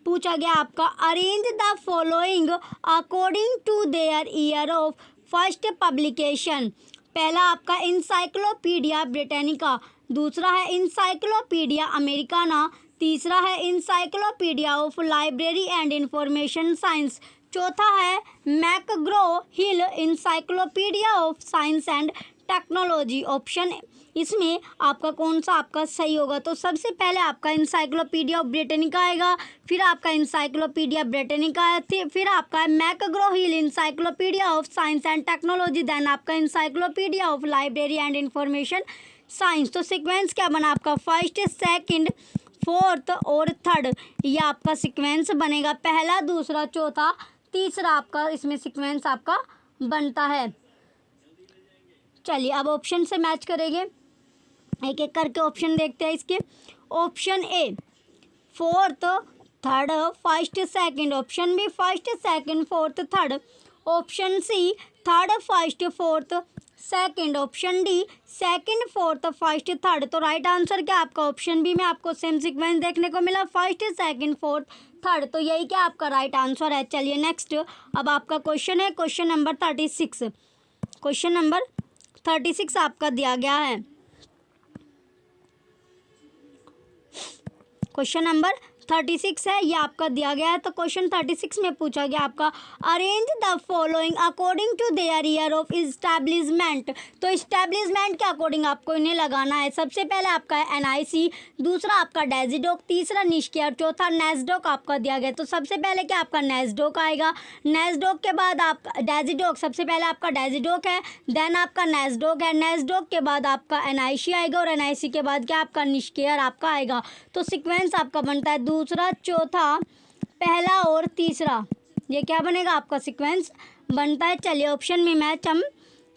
पूछा गया आपका arrange the following according to their year of first publication. पहला आपका इंसाइक्लोपीडिया ब्रिटानिका, दूसरा है इंसाइक्लोपीडिया अमेरिकाना, तीसरा है Encyclopedia of Library and Information Science, चौथा है McGraw Hill Encyclopedia of science and Technology. Option इसमें आपका कौन सा आपका सही होगा, तो सबसे पहले आपका इंसाइक्लोपीडिया ऑफ ब्रिटानिका आएगा, फिर आपका इंसाइक्लोपीडिया ब्रिटानिका है, फिर आपका McGraw Hill Encyclopedia of science and Technology, then आपका Encyclopedia of Library and Information Science. तो सीक्वेंस क्या बना आपका फर्स्ट, सेकंड, फोर्थ और थर्ड, ये आपका सीक्वेंस बनेगा। पहला, दूसरा, चौथा, तीसरा आपका इसमें सीक्वेंस आपका बनता है। चलिए अब ऑप्शन से मैच करेंगे, एक एक करके ऑप्शन देखते हैं इसके। Option A fourth, third, first, second. Option B first, second, fourth, third. Option C third, first, fourth, second. Option D second, fourth, first, third. तो राइट आंसर क्या आपका ऑप्शन बी में आपको सेम सीक्वेंस देखने को मिला, फर्स्ट, सेकंड, फोर्थ, थर्ड। तो यही क्या आपका राइट आंसर है। चलिए नेक्स्ट अब आपका क्वेश्चन है क्वेश्चन नंबर 36। क्वेश्चन नंबर 36 आपका दिया गया है। क्वेश्चन नंबर 36 है, ये आपका दिया गया है। तो क्वेश्चन 36 में पूछा गया आपका arrange the following according to their year of establishment. तो इस्टेब्लिशमेंट के अकॉर्डिंग आपको इन्हें लगाना है। सबसे पहले आपका है एनआईसी, दूसरा आपका डेजिडोक, तीसरा निष्क्रिय और चौथा नेस्डोक आपका दिया गया। तो सबसे पहले क्या आपका नेस्डोक आएगा, नेस्डोक के बाद आप डेजिडोक, सबसे पहले आपका डेजिडोक है, देन आपका नेस्डोक है, नेस्डोक के बाद आपका एनआईसी आएगा और एनआईसी के बाद क्या आपका निष्क्रिय आपका आएगा। तो सीक्वेंस आपका बनता है दूसरा, चौथा, पहला और तीसरा, ये क्या बनेगा आपका सीक्वेंस बनता है। चलिए ऑप्शन में मैच हम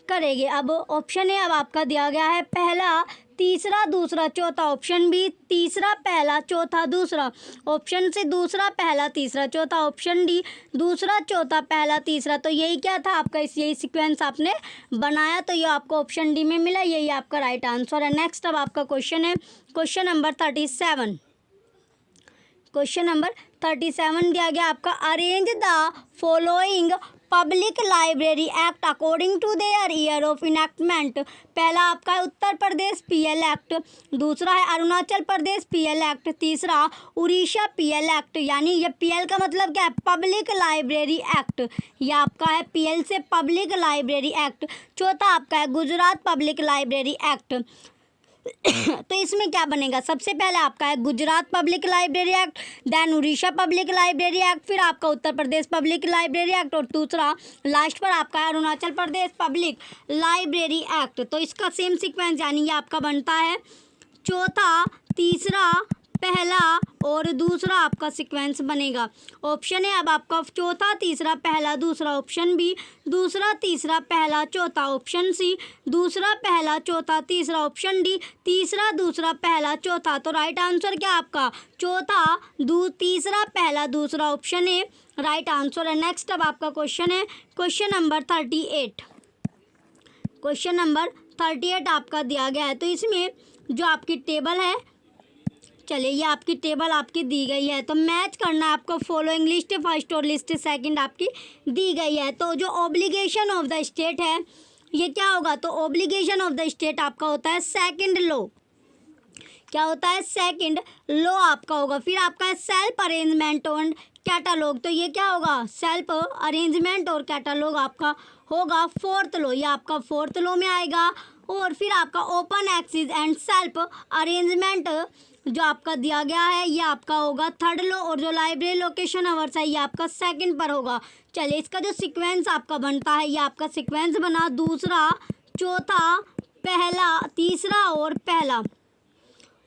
करेंगे। अब ऑप्शन ए अब आपका दिया गया है पहला, तीसरा, दूसरा, चौथा। ऑप्शन बी तीसरा, पहला, चौथा, दूसरा। ऑप्शन सी दूसरा, पहला, तीसरा, चौथा। ऑप्शन डी दूसरा, चौथा, पहला, तीसरा। तो यही क्या था आपका, यही सीक्वेंस आपने बनाया, तो ये आपको ऑप्शन डी में मिला, यही आपका राइट आंसर है। नेक्स्ट अब आपका क्वेश्चन है क्वेश्चन नंबर 37। क्वेश्चन नंबर 37 दिया गया आपका arrange the following public library act according to their year of enactment. पहला आपका है उत्तर प्रदेश पीएल एक्ट, दूसरा है अरुणाचल प्रदेश पीएल एक्ट, तीसरा उड़ीसा पीएल एक्ट, यानी ये पीएल का मतलब क्या है, पब्लिक लाइब्रेरी एक्ट, ये आपका है पीएल से पब्लिक लाइब्रेरी एक्ट। चौथा आपका है गुजरात पब्लिक लाइब्रेरी एक्ट। तो इसमें क्या बनेगा, सबसे पहले आपका है Gujarat public library act, then Orissa public library act, फिर आपका Uttar Pradesh public library act और दूसरा लास्ट पर आपका है Arunachal Pradesh public library act. तो इसका सेम सीक्वेंस यानी ये आपका बनता है चौथा, तीसरा, पहला और दूसरा आपका सीक्वेंस बनेगा। ऑप्शन है अब आपका चौथा तीसरा पहला दूसरा, ऑप्शन बी दूसरा तीसरा पहला चौथा, ऑप्शन सी दूसरा पहला चौथा तीसरा, ऑप्शन डी तीसरा दूसरा पहला चौथा। तो राइट आंसर क्या आपका चौथा तीसरा पहला दूसरा, ऑप्शन ए राइट आंसर है। नेक्स्ट अब आपका क्वेश्चन है क्वेश्चन नंबर 38। क्वेश्चन नंबर 38 आपका दिया गया है। तो इसमें जो आपकी टेबल है, चलिए ये आपकी टेबल आपकी दी गई है, तो मैच करना है आपको। फॉलोइंग लिस्ट फर्स्ट और लिस्ट सेकंड आपकी दी गई है। तो जो ऑब्लिगेशन ऑफ द स्टेट है ये क्या होगा, तो ऑब्लिगेशन ऑफ द स्टेट आपका होता है सेकंड लॉ। क्या होता है, सेकंड लॉ आपका होगा। फिर आपका है सेल्फ अरेंजमेंट और कैटालॉग, तो ये क्या होगा, सेल्फ अरेंजमेंट और कैटालॉग आपका होगा फोर्थ लॉ, ये आपका फोर्थ लॉ में आएगा। और फिर आपका open access and self arrangement जो आपका दिया गया है ये आपका होगा थर्ड लॉ। और जो लाइब्रेरी लोकेशन आवर्स है ये आपका सेकंड पर होगा। चलिए इसका जो सीक्वेंस आपका बनता है ये आपका सीक्वेंस बना दूसरा चौथा पहला तीसरा और पहला।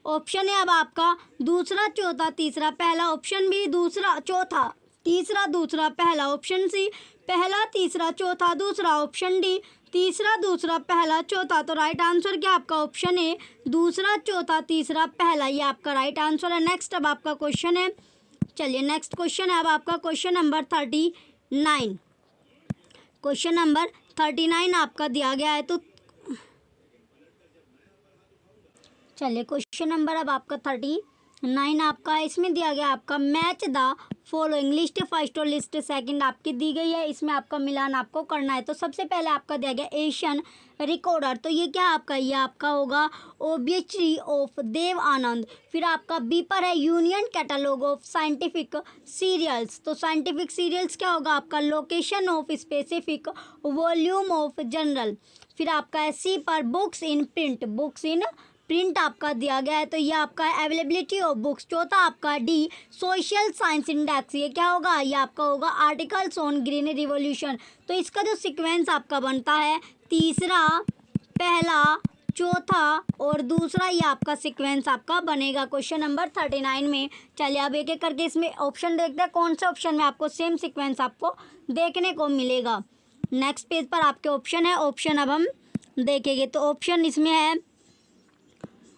ऑप्शन है अब आपका दूसरा चौथा तीसरा पहला, ऑप्शन बी दूसरा चौथा तीसरा दूसरा पहला, ऑप्शन सी पहला तीसरा चौथा दूसरा, ऑप्शन डी तीसरा दूसरा पहला चौथा। तो राइट आंसर क्या आपका ऑप्शन है दूसरा चौथा तीसरा पहला, ये आपका राइट आंसर है। नेक्स्ट अब आपका क्वेश्चन है, चलिए नेक्स्ट क्वेश्चन है अब आपका क्वेश्चन नंबर 39। क्वेश्चन नंबर 39 आपका दिया गया है। तो चलिए क्वेश्चन नंबर अब आपका 39 आपका है। इसमें दिया गया आपका match the following list first और लिस्ट सेकंड आपकी दी गई है। इसमें आपका मिलान आपको करना है। तो सबसे पहले आपका दिया गया एशियन रिकॉर्डर, तो ये क्या आपका, ये आपका होगा ओबियट्री ऑफ देव आनंद। फिर आपका बी पर है union catalogue of scientific serials, तो साइंटिफिक सीरियल्स क्या होगा आपका location of specific volume of journal. फिर आपका है सी पर books in print, books in print आपका दिया गया है, तो ये आपका अवेलेबिलिटी ऑफ बुक्स। चौथा आपका डी सोशल साइंस इंडेक्स, ये क्या होगा, ये आपका होगा आर्टिकल्स ऑन ग्रीन रिवॉल्यूशन। तो इसका जो सीक्वेंस आपका बनता है तीसरा पहला चौथा और दूसरा, ये आपका सीक्वेंस आपका बनेगा क्वेश्चन नंबर 39 में। चलिए अब एक एक करके इसमें ऑप्शन देखते हैं कौन से ऑप्शन में आपको सेम सीक्वेंस आपको देखने को मिलेगा। नेक्स्ट पेज पर आपके ऑप्शन है, ऑप्शन अब हम देखेंगे। तो ऑप्शन इसमें है,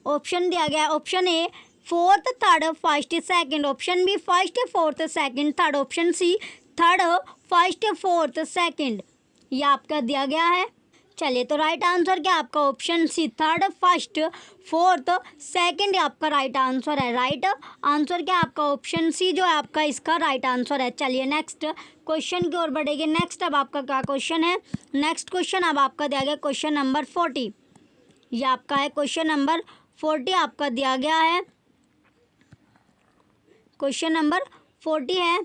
ऑप्शन दिया गया है option A fourth third first second, option B first fourth second third, option C third first fourth second, ये आपका दिया गया है। चलिए तो राइट आंसर क्या आपका option C third first fourth second आपका राइट आंसर है। राइट आंसर क्या आपका ऑप्शन सी जो है आपका इसका राइट आंसर है। चलिए नेक्स्ट क्वेश्चन की ओर बढ़ेंगे। नेक्स्ट अब आपका क्या क्वेश्चन है, नेक्स्ट क्वेश्चन अब आपका दिया गया क्वेश्चन नंबर 40, ये आपका है क्वेश्चन नंबर 40 आपका दिया गया है। क्वेश्चन नंबर 40 है,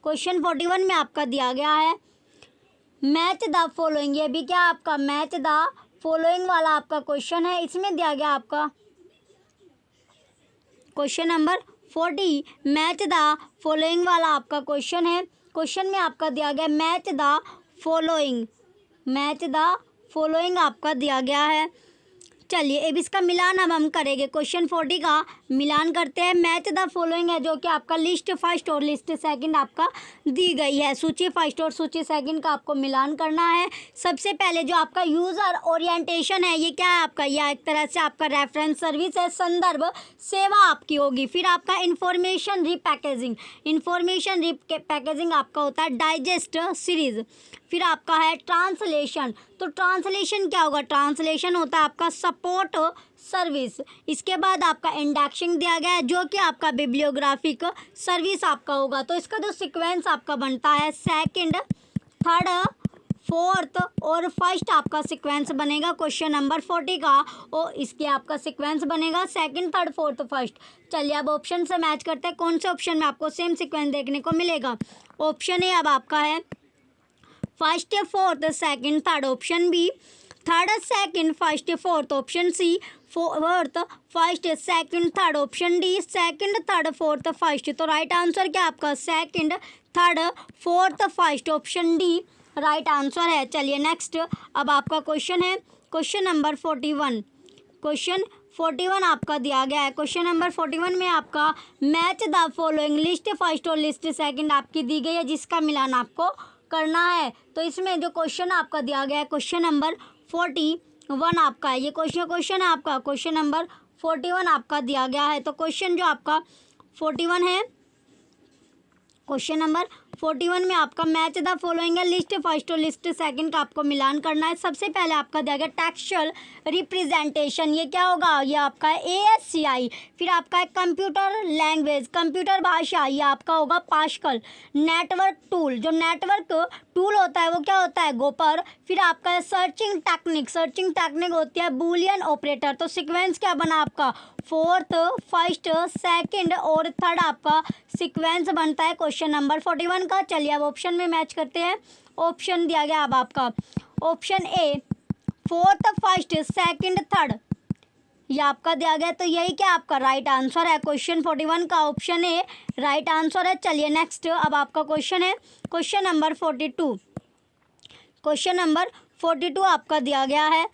क्वेश्चन 41 में आपका दिया गया है मैच द फॉलोइंग, ये भी क्या आपका मैच द फॉलोइंग वाला आपका क्वेश्चन है। इसमें दिया गया आपका question number 40 match the following वाला आपका क्वेश्चन है। क्वेश्चन में आपका दिया गया match the following, match the following आपका दिया गया है। चलिए अब इसका मिलान अब हम करेंगे। क्वेश्चन 40 का मिलान करते हैं। मैच द फॉलोइंग है जो कि आपका लिस्ट फर्स्ट और लिस्ट सेकंड आपका दी गई है। सूची फर्स्ट और सूची सेकंड का आपको मिलान करना है। सबसे पहले जो आपका यूज़र ओरिएंटेशन है ये क्या है आपका, यह एक तरह से आपका रेफरेंस सर्विस है, संदर्भ सेवा आपकी होगी। फिर आपका इंफॉर्मेशन रिपैकेजिंग, इंफॉर्मेशन रिपैकेजिंग आपका होता है डाइजेस्ट सीरीज। फिर आपका है ट्रांसलेशन, तो ट्रांसलेशन क्या होगा, ट्रांसलेशन होता है आपका सपोर्ट सर्विस। इसके बाद आपका इंडेक्सिंग दिया गया है जो कि आपका बिब्लियोग्राफिक सर्विस आपका होगा। तो इसका जो सीक्वेंस आपका बनता है सेकंड थर्ड फोर्थ और फर्स्ट आपका सीक्वेंस बनेगा क्वेश्चन नंबर 40 का, और इसके आपका सीक्वेंस बनेगा सेकंड थर्ड फोर्थ फर्स्ट। चलिए अब ऑप्शन से मैच करते हैं कौन से ऑप्शन में आपको सेम सीक्वेंस देखने को मिलेगा। ऑप्शन ए अब आपका है first fourth second third, option B third second first fourth, option C fourth first second third, option D second third fourth first. तो राइट आंसर क्या आपका second third fourth first, option D right answer है। चलिए next अब आपका question है question number 41। Question 41 आपका दिया गया है। क्वेश्चन नंबर 41 में आपका match the following list first और लिस्ट सेकंड आपकी दी गई है, जिसका मिलान आपको करना है। तो इसमें जो क्वेश्चन आपका दिया गया है क्वेश्चन नंबर 41 आपका है। ये क्वेश्चन है आपका क्वेश्चन नंबर 41 आपका दिया गया है। तो क्वेश्चन जो आपका 41 है, क्वेश्चन नंबर 41 में आपका मैच द फॉलोइंग है लिस्ट फर्स्ट और लिस्ट सेकंड का आपको मिलान करना है। सबसे पहले आपका दिया गया टेक्सचुअल रिप्रेजेंटेशन, ये क्या होगा, ये आपका है ASCII। फिर आपका है कंप्यूटर लैंग्वेज, कंप्यूटर भाषा, ये आपका होगा पास्कल। नेटवर्क टूल, जो नेटवर्क टूल होता है वो क्या होता है, गोपर। फिर आपका है सर्चिंग टेक्निक, सर्चिंग टेक्निक होती है बूलियन ऑपरेटर। तो सीक्वेंस क्या बना आपका, फोर्थ, फर्स्ट, सेकंड और थर्ड आपका सीक्वेंस बनता है क्वेश्चन नंबर 41 का। चलिए अब ऑप्शन में मैच करते हैं। ऑप्शन दिया गया अब आपका option A fourth, first, second, third, ये आपका दिया गया। तो यही क्या आपका राइट आंसर है क्वेश्चन 41 का, ऑप्शन ए राइट आंसर है। चलिए नेक्स्ट अब आपका क्वेश्चन है क्वेश्चन नंबर 42। क्वेश्चन नंबर 42 आपका दिया गया है।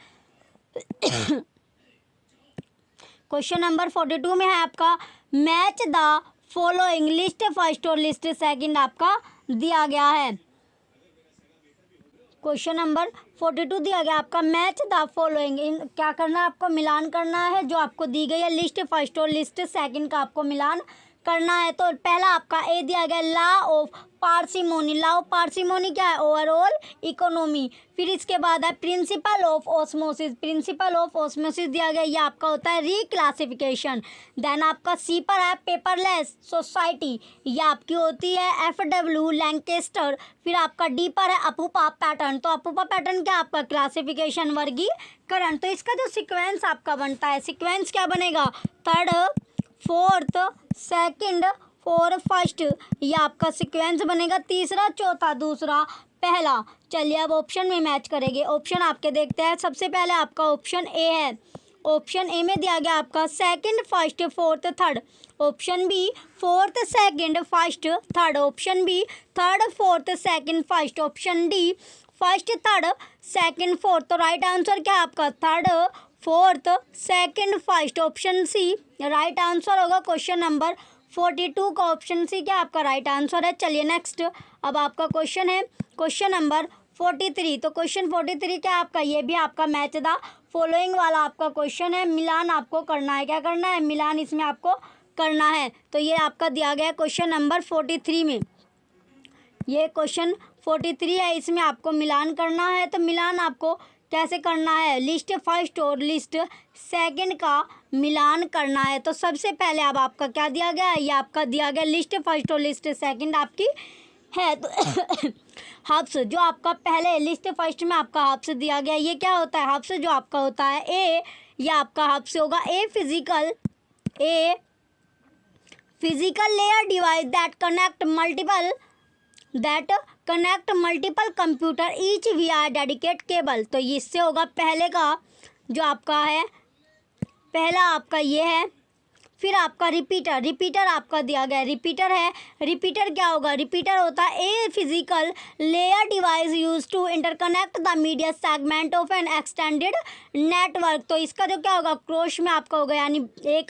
क्वेश्चन नंबर 42 में है आपका match the following list first और लिस्ट सेकंड आपका दिया गया है। क्वेश्चन नंबर 42 दिया गया आपका मैच द फॉलोइंग, क्या करना है आपको, मिलान करना है जो आपको दी गई है लिस्ट फर्स्ट और लिस्ट सेकंड का आपको मिलान करना है। तो पहला आपका ए दिया गया law of parsimony, law of parsimony क्या है, ओवरऑल इकोनॉमी। फिर इसके बाद है principle of osmosis, principle of osmosis दिया गया, ये आपका होता है रिक्लासिफिकेशन। देन आपका सी पर है पेपरलेस सोसाइटी, ये आपकी होती है FW लैंकेस्टर। फिर आपका डी पर है अपूपा पैटर्न, तो अपूपा पैटर्न क्या आपका क्लासिफिकेशन, वर्गीकरण। तो इसका जो सीक्वेंस आपका बनता है, सीक्वेंस क्या बनेगा, थर्ड, फोर्थ, सेकंड और फर्स्ट, ये आपका सीक्वेंस बनेगा। तीसरा, चौथा, दूसरा, पहला। चलिए अब ऑप्शन में मैच करेंगे। ऑप्शन आपके देखते हैं। सबसे पहले आपका ऑप्शन ए है। ऑप्शन ए में दिया गया आपका second, first, fourth, third. Option B fourth, second, first, third. Option B third, fourth, second, first. Option D first, third, second, fourth. तो राइट आंसर क्या आपका, third, fourth, second, first. Option C right answer होगा question number 42 का, option सी क्या आपका right answer है। चलिए next अब आपका क्वेश्चन है क्वेश्चन नंबर 43। तो क्वेश्चन 43 क्या आपका, ये भी आपका मैच द फॉलोइंग वाला आपका क्वेश्चन है। मिलान आपको करना है, क्या करना है, मिलान इसमें आपको करना है। तो ये आपका दिया गया है क्वेश्चन नंबर 43 में, ये क्वेश्चन 43 है, इसमें आपको मिलान करना है। तो मिलान आपको कैसे करना है, लिस्ट फर्स्ट और लिस्ट सेकंड का मिलान करना है। तो सबसे पहले अब आपका क्या दिया गया है, ये आपका दिया गया लिस्ट फर्स्ट और लिस्ट सेकंड आपकी है। तो हब्स जो आपका पहले लिस्ट फर्स्ट में आपका हब्स दिया गया, ये क्या होता है, हब्स जो आपका होता है ए, ये आपका हब्स होगा ए physical layer device that connect multiple computer each VR dedicate cable. तो इससे होगा पहले का जो आपका है, पहला आपका ये है। फिर आपका रिपीटर आपका दिया गया है, रिपीटर क्या होगा, रिपीटर होता है a physical layer device use to interconnect the media segment of an extended network. तो इसका जो क्या होगा, क्रॉस में आपका होगा, यानी ए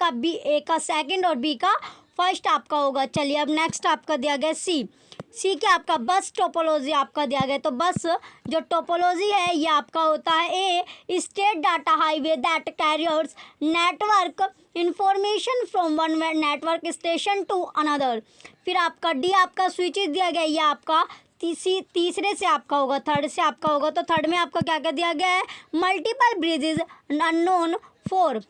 का सेकंड और बी का फर्स्ट आपका होगा। चलिए अब नेक्स्ट आपका दिया गया सी क्या आपका बस टोपोलॉजी आपका दिया गया। तो बस जो टोपोलॉजी है ये आपका होता है a state data highway that carriers network information from one network station to another. फिर आपका डी आपका स्विचेस दिया गया, ये आपका तीसरे से आपका होगा, थर्ड से आपका होगा। तो थर्ड में आपका क्या क्या दिया गया है, multiple bridges unknown for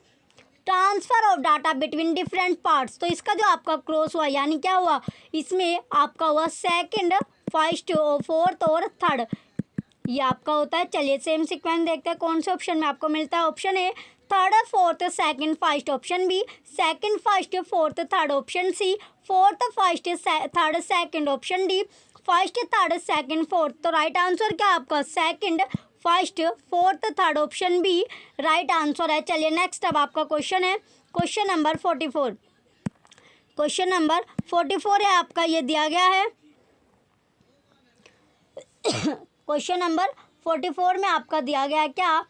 transfer of data between different parts. तो इसका जो आपका क्रॉस हुआ, यानी क्या हुआ, इसमें आपका हुआ सेकंड, फर्स्ट, फोर्थ और थर्ड, ये आपका होता है। चलिए सेम सीक्वेंस देखते हैं कौन से ऑप्शन में आपको मिलता है। Option A third, fourth, second, first. Option B second, first, fourth, third. Option C fourth, first, third, second. Option D first, third, second, fourth. तो राइट आंसर क्या आपका, second, first, fourth, third. Option B right answer है। चलिए next अब आपका question है question number 44। Question number 44 है आपका, ये दिया गया है क्वेश्चन नंबर 44 में आपका दिया गया है क्या,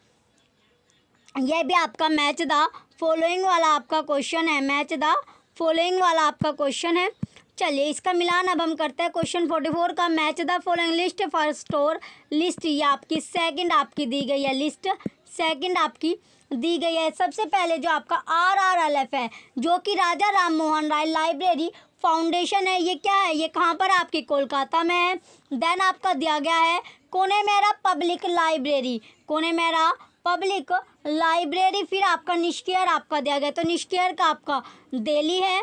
यह भी आपका मैच द फॉलोइंग वाला आपका क्वेश्चन है, मैच द फॉलोइंग वाला आपका क्वेश्चन है। चलिए इसका मिलान अब हम करते हैं। क्वेश्चन 44 का, match the following list first और लिस्ट, ये आपकी सेकंड आपकी दी गई है, लिस्ट सेकंड आपकी दी गई है। सबसे पहले जो आपका RRLF है, जो कि राजा राम मोहन राय लाइब्रेरी फाउंडेशन है, ये क्या है, ये कहाँ पर आपकी कोलकाता में है। देन आपका दिया गया है कोनेमेरा पब्लिक लाइब्रेरी, कोनेमेरा पब्लिक लाइब्रेरी। फिर आपका निष्कियर आपका दिया गया, तो निष्कियर का आपका दिल्ली है।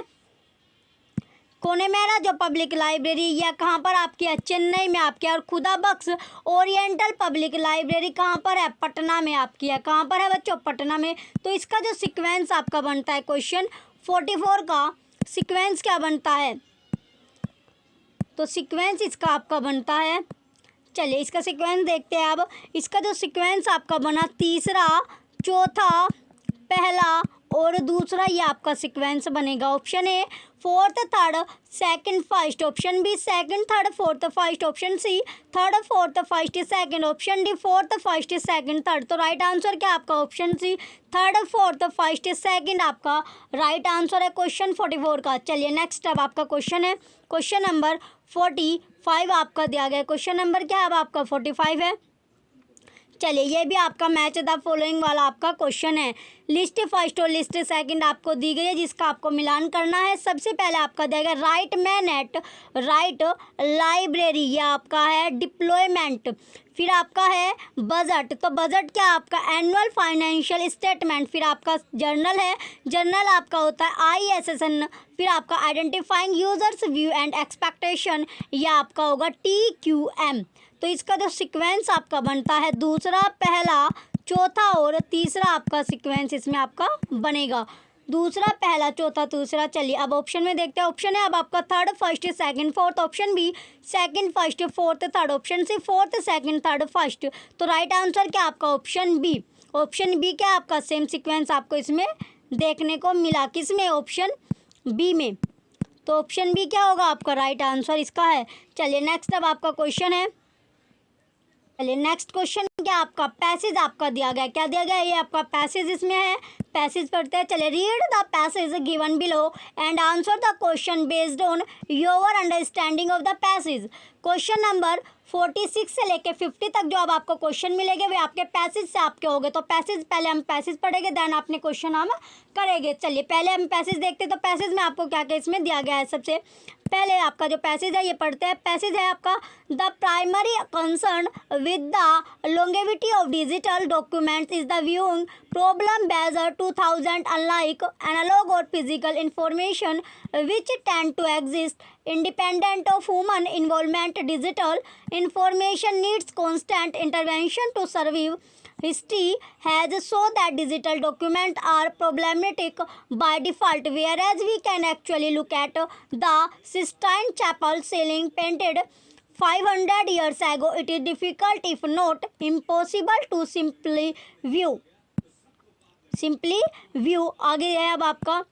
कोनेमेरा जो पब्लिक लाइब्रेरी यह कहाँ पर आपकी है, चेन्नई में आपकी है। और खुदा बख्श ओरिएंटल पब्लिक लाइब्रेरी कहाँ पर है, पटना में आपकी है। कहाँ पर है बच्चों, पटना में। तो इसका जो सीक्वेंस आपका बनता है, क्वेश्चन 44 का सीक्वेंस क्या बनता है, तो सीक्वेंस इसका आपका बनता है। चलिए इसका सीक्वेंस देखते हैं अब। इसका जो सीक्वेंस आपका बना, तीसरा, चौथा, पहला और दूसरा, ये आपका सीक्वेंस बनेगा। Option A fourth third second first, option B second third fourth first, option C third fourth first second, option D fourth first second third. तो राइट आंसर क्या आपका, option C third fourth first second आपका right answer है question 44 का। चलिए next अब आपका question है, क्वेश्चन नंबर 45 आपका दिया गया। क्वेश्चन नंबर क्या है अब आपका 45 है। चलिए ये भी आपका मैच द फॉलोइंग वाला आपका क्वेश्चन है। लिस्ट फर्स्ट और लिस्ट सेकंड आपको दी गई है, जिसका आपको मिलान करना है। सबसे पहले आपका दिया गया right man eight right library, ये आपका है डिप्लॉयमेंट। फिर आपका है बजट, तो बजट क्या आपका एनुअल फाइनेंशियल स्टेटमेंट। फिर आपका जर्नल है, जर्नल आपका होता है ISSN। फिर आपका identifying users view and expectation, यह आपका होगा TQM। तो इसका जो सीक्वेंस आपका बनता है, दूसरा, पहला, चौथा और तीसरा आपका सीक्वेंस इसमें आपका बनेगा। दूसरा, पहला, चौथा, तीसरा। चलिए अब ऑप्शन में देखते हैं। ऑप्शन है अब आपका third first second fourth, option B second first fourth third, option C fourth second third first. तो राइट आंसर क्या आपका, ऑप्शन बी। ऑप्शन बी क्या आपका सेम सीक्वेंस आपको इसमें देखने को मिला, किसमें, ऑप्शन बी में। तो ऑप्शन बी क्या होगा आपका राइट आंसर इसका है। चलिए नेक्स्ट अब आपका क्वेश्चन है। चलिए नेक्स्ट क्वेश्चन क्या आपका, पैसेज आपका दिया गया, क्या दिया गया, ये आपका पैसेज इसमें है। पैसेज पढ़ते हैं। चलिए read the passage given below and answer the question based on your understanding of the passage. Question number 46 से लेके 50 तक जो अब आपको क्वेश्चन मिलेंगे वे आपके पैसेज से आपके होंगे। तो पैसेज पहले हम पैसेज पढ़ेंगे, देन आपने क्वेश्चन हम करेंगे। चलिए पहले हम पैसेज देखते हैं। तो पैसेज में आपको क्या क्या इसमें दिया गया है। सबसे पहले आपका जो पैसेज है ये पढ़ते हैं। पैसेज है आपका the primary concern with the longevity of digital documents is the viewing problem based 2000 unlike analog or physical information which tend to exist independent of human involvement. Digital information needs constant intervention to survive. History has shown that digital documents are problematic by default, whereas we can actually look at the Sistine Chapel ceiling painted 500 years ago. It is difficult, if not impossible, to simply view. आगे है अब आपका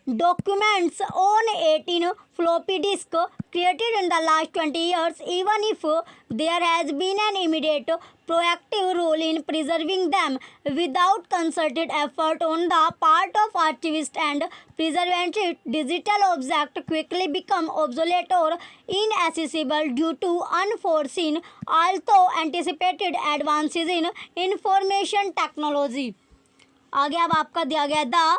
documents on 18 floppy disk created in the last 20 years, even if there has been an immediate proactive role in preserving them, without concerted effort on the part of archivists and preservationists, digital objects quickly become obsolete or inaccessible due to unforeseen, although anticipated advances in information technology. आगे अब आपका दिया गया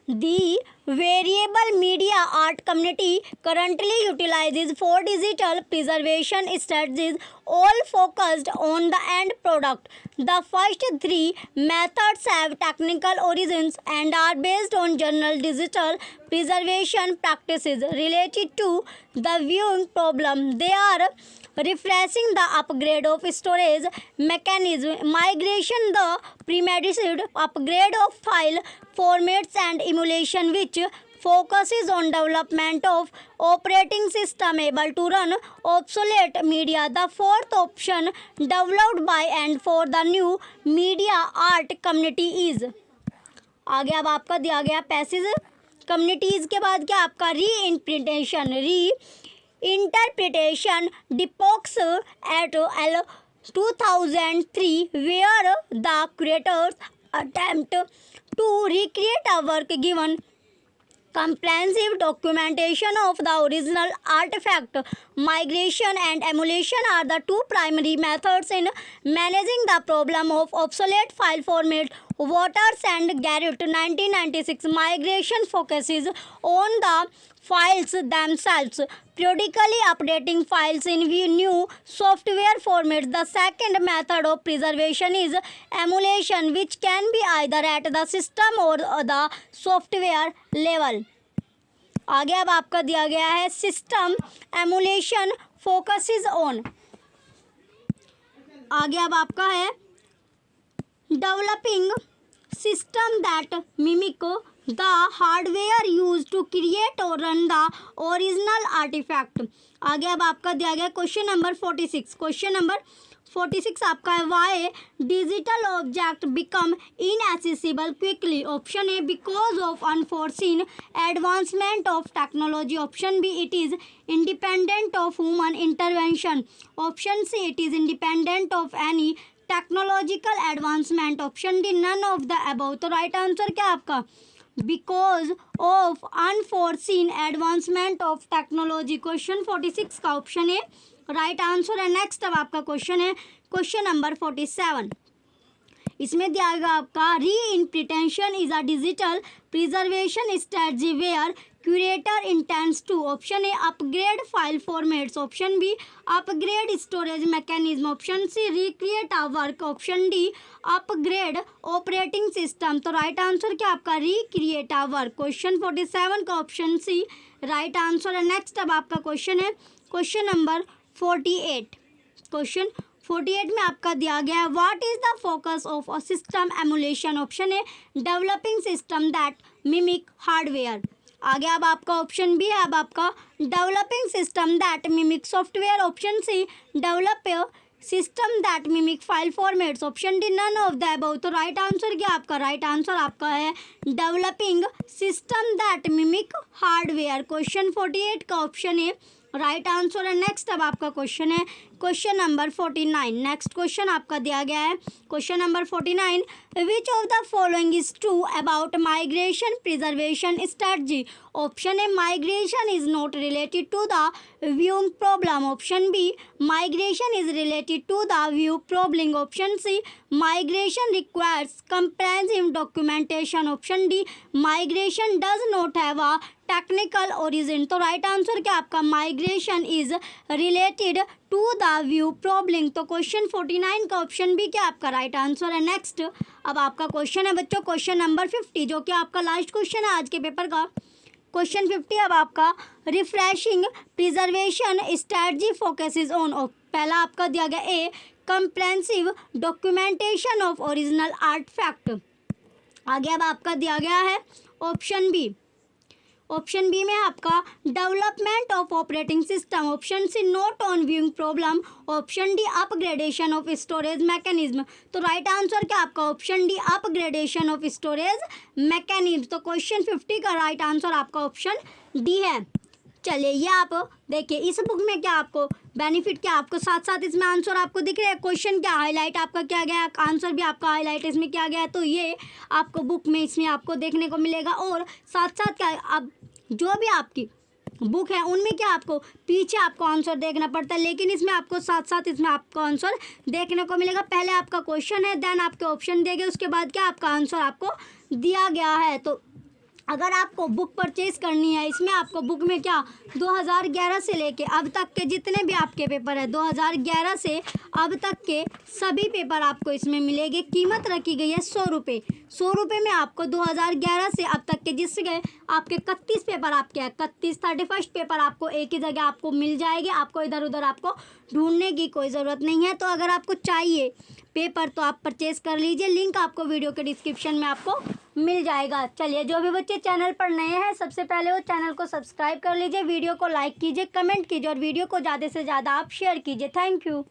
The variable media art community currently utilizes 4 digital preservation strategies, all focused on the end product. The first 3 methods have technical origins and are based on general digital preservation practices related to the viewing problem. They are refreshing, the upgrade of storage mechanism, migration, the premeditated upgrade of file formats, and emulation, which focuses on development of operating system able to run obsolete media. The fourth option developed by and for the new media art community is. आगे अब आपका दिया गया passage communities के बाद क्या आपका री interpretation डिपोक्स eight 2003, where the creators attempt to recreate a work given comprehensive documentation of the original artifact. Migration and emulation are the two primary methods in managing the problem of obsolete file format. Waters and Garrett, 1996. Migration focuses on the files themselves, periodically updating files in new software formats. The second method of preservation is emulation, which can be either at the system or the software level. आगे अब आपका दिया गया है system emulation focuses on. आगे अब आपका है developing system that mimic the hardware use to create और रन द ओरिजिनल आर्टिफैक्ट। आगे अब आपका दिया गया क्वेश्चन नंबर 46। क्वेश्चन नंबर 46 आपका है why digital object become inaccessible quickly. Option A because of unforeseen advancement of technology. Option B it is independent of human intervention. Option C it is independent of any technological advancement. Option D none of the above. तो right answer क्या आपका because of unforeseen advancement of technology. Question 46 का option है right answer है। Next अब आपका question है question number 47। इसमें दिया गया आपका reinterpretation is a digital preservation strategy where curator intends to. Option A upgrade file formats. Option B upgrade storage mechanism. Option C recreate a work. Option D upgrade operating system. तो right answer क्या आपका recreate a work. Question 47 का option C right answer है। Next अब आपका question है question number 48। Question 48 में आपका दिया गया है what is the focus of a system emulation. Option A developing system that mimic hardware. आगे अब आपका ऑप्शन बी है अब आपका developing system that mimic software. Option C develop system that mimic file formats. Option D none of the above. तो right answer क्या आपका right answer आपका है developing system that mimic hardware. Question 48 का option है राइट आंसर है। Next अब आपका क्वेश्चन है क्वेश्चन नंबर 49। नेक्स्ट क्वेश्चन आपका दिया गया है question number 49 which of the following is true about migration preservation strategy. Option A migration is not related to the viewing problem. Option B migration is related to the view problem. Option C migration requires comprehensive documentation। Option D migration does not have a technical origin. तो right answer क्या आपका migration is related to the view problem. तो question 49 का option भी क्या आपका right answer है। Next अब आपका क्वेश्चन है बच्चों क्वेश्चन नंबर 50 जो कि आपका लास्ट क्वेश्चन है आज के पेपर का। क्वेश्चन 50 अब आपका refreshing preservation strategy focuses on. पहला आपका दिया गया A comprehensive documentation of original artefact. आगे अब आपका दिया गया है ऑप्शन बी। ऑप्शन बी में आपका development of operating system. Option C note on viewing problem. Option D upgradation of storage mechanism. तो राइट आंसर क्या आपका option D upgradation of storage mechanism. तो क्वेश्चन 50 का राइट आंसर आपका option D है। चलिए ये आप देखिए इस बुक में क्या आपको बेनिफिट क्या आपको साथ साथ इसमें आंसर आपको दिख रहे हैं। क्वेश्चन क्या हाईलाइट आपका क्या गया आंसर भी आपका हाईलाइट इसमें क्या गया। तो ये आपको बुक में इसमें आपको देखने को मिलेगा। और साथ साथ क्या अब जो भी आपकी बुक है उनमें क्या आपको पीछे आपको आंसर देखना पड़ता है लेकिन इसमें आपको साथ साथ इसमें आपको आंसर देखने को मिलेगा। पहले आपका क्वेश्चन है देन आपके ऑप्शन दिए गए उसके बाद क्या आपका आंसर आपको दिया गया है। तो अगर आपको बुक परचेज करनी है इसमें आपको बुक में क्या 2011 से लेके अब तक के जितने भी आपके पेपर है 2011 से अब तक के सभी पेपर आपको इसमें मिलेंगे। कीमत रखी गई है 100 रुपये। 100 रुपये में आपको 2011 से अब तक के जिसके आपके 31 पेपर आपके 31 पेपर आपको एक ही जगह आपको मिल जाएंगे। आपको इधर उधर आपको ढूंढने की कोई ज़रूरत नहीं है। तो अगर आपको चाहिए पेपर तो आप परचेज कर लीजिए। लिंक आपको वीडियो के डिस्क्रिप्शन में आपको मिल जाएगा। चलिए जो भी बच्चे चैनल पर नए हैं सबसे पहले वो चैनल को सब्सक्राइब कर लीजिए, वीडियो को लाइक कीजिए, कमेंट कीजिए और वीडियो को ज़्यादा से ज़्यादा आप शेयर कीजिए। Thank you.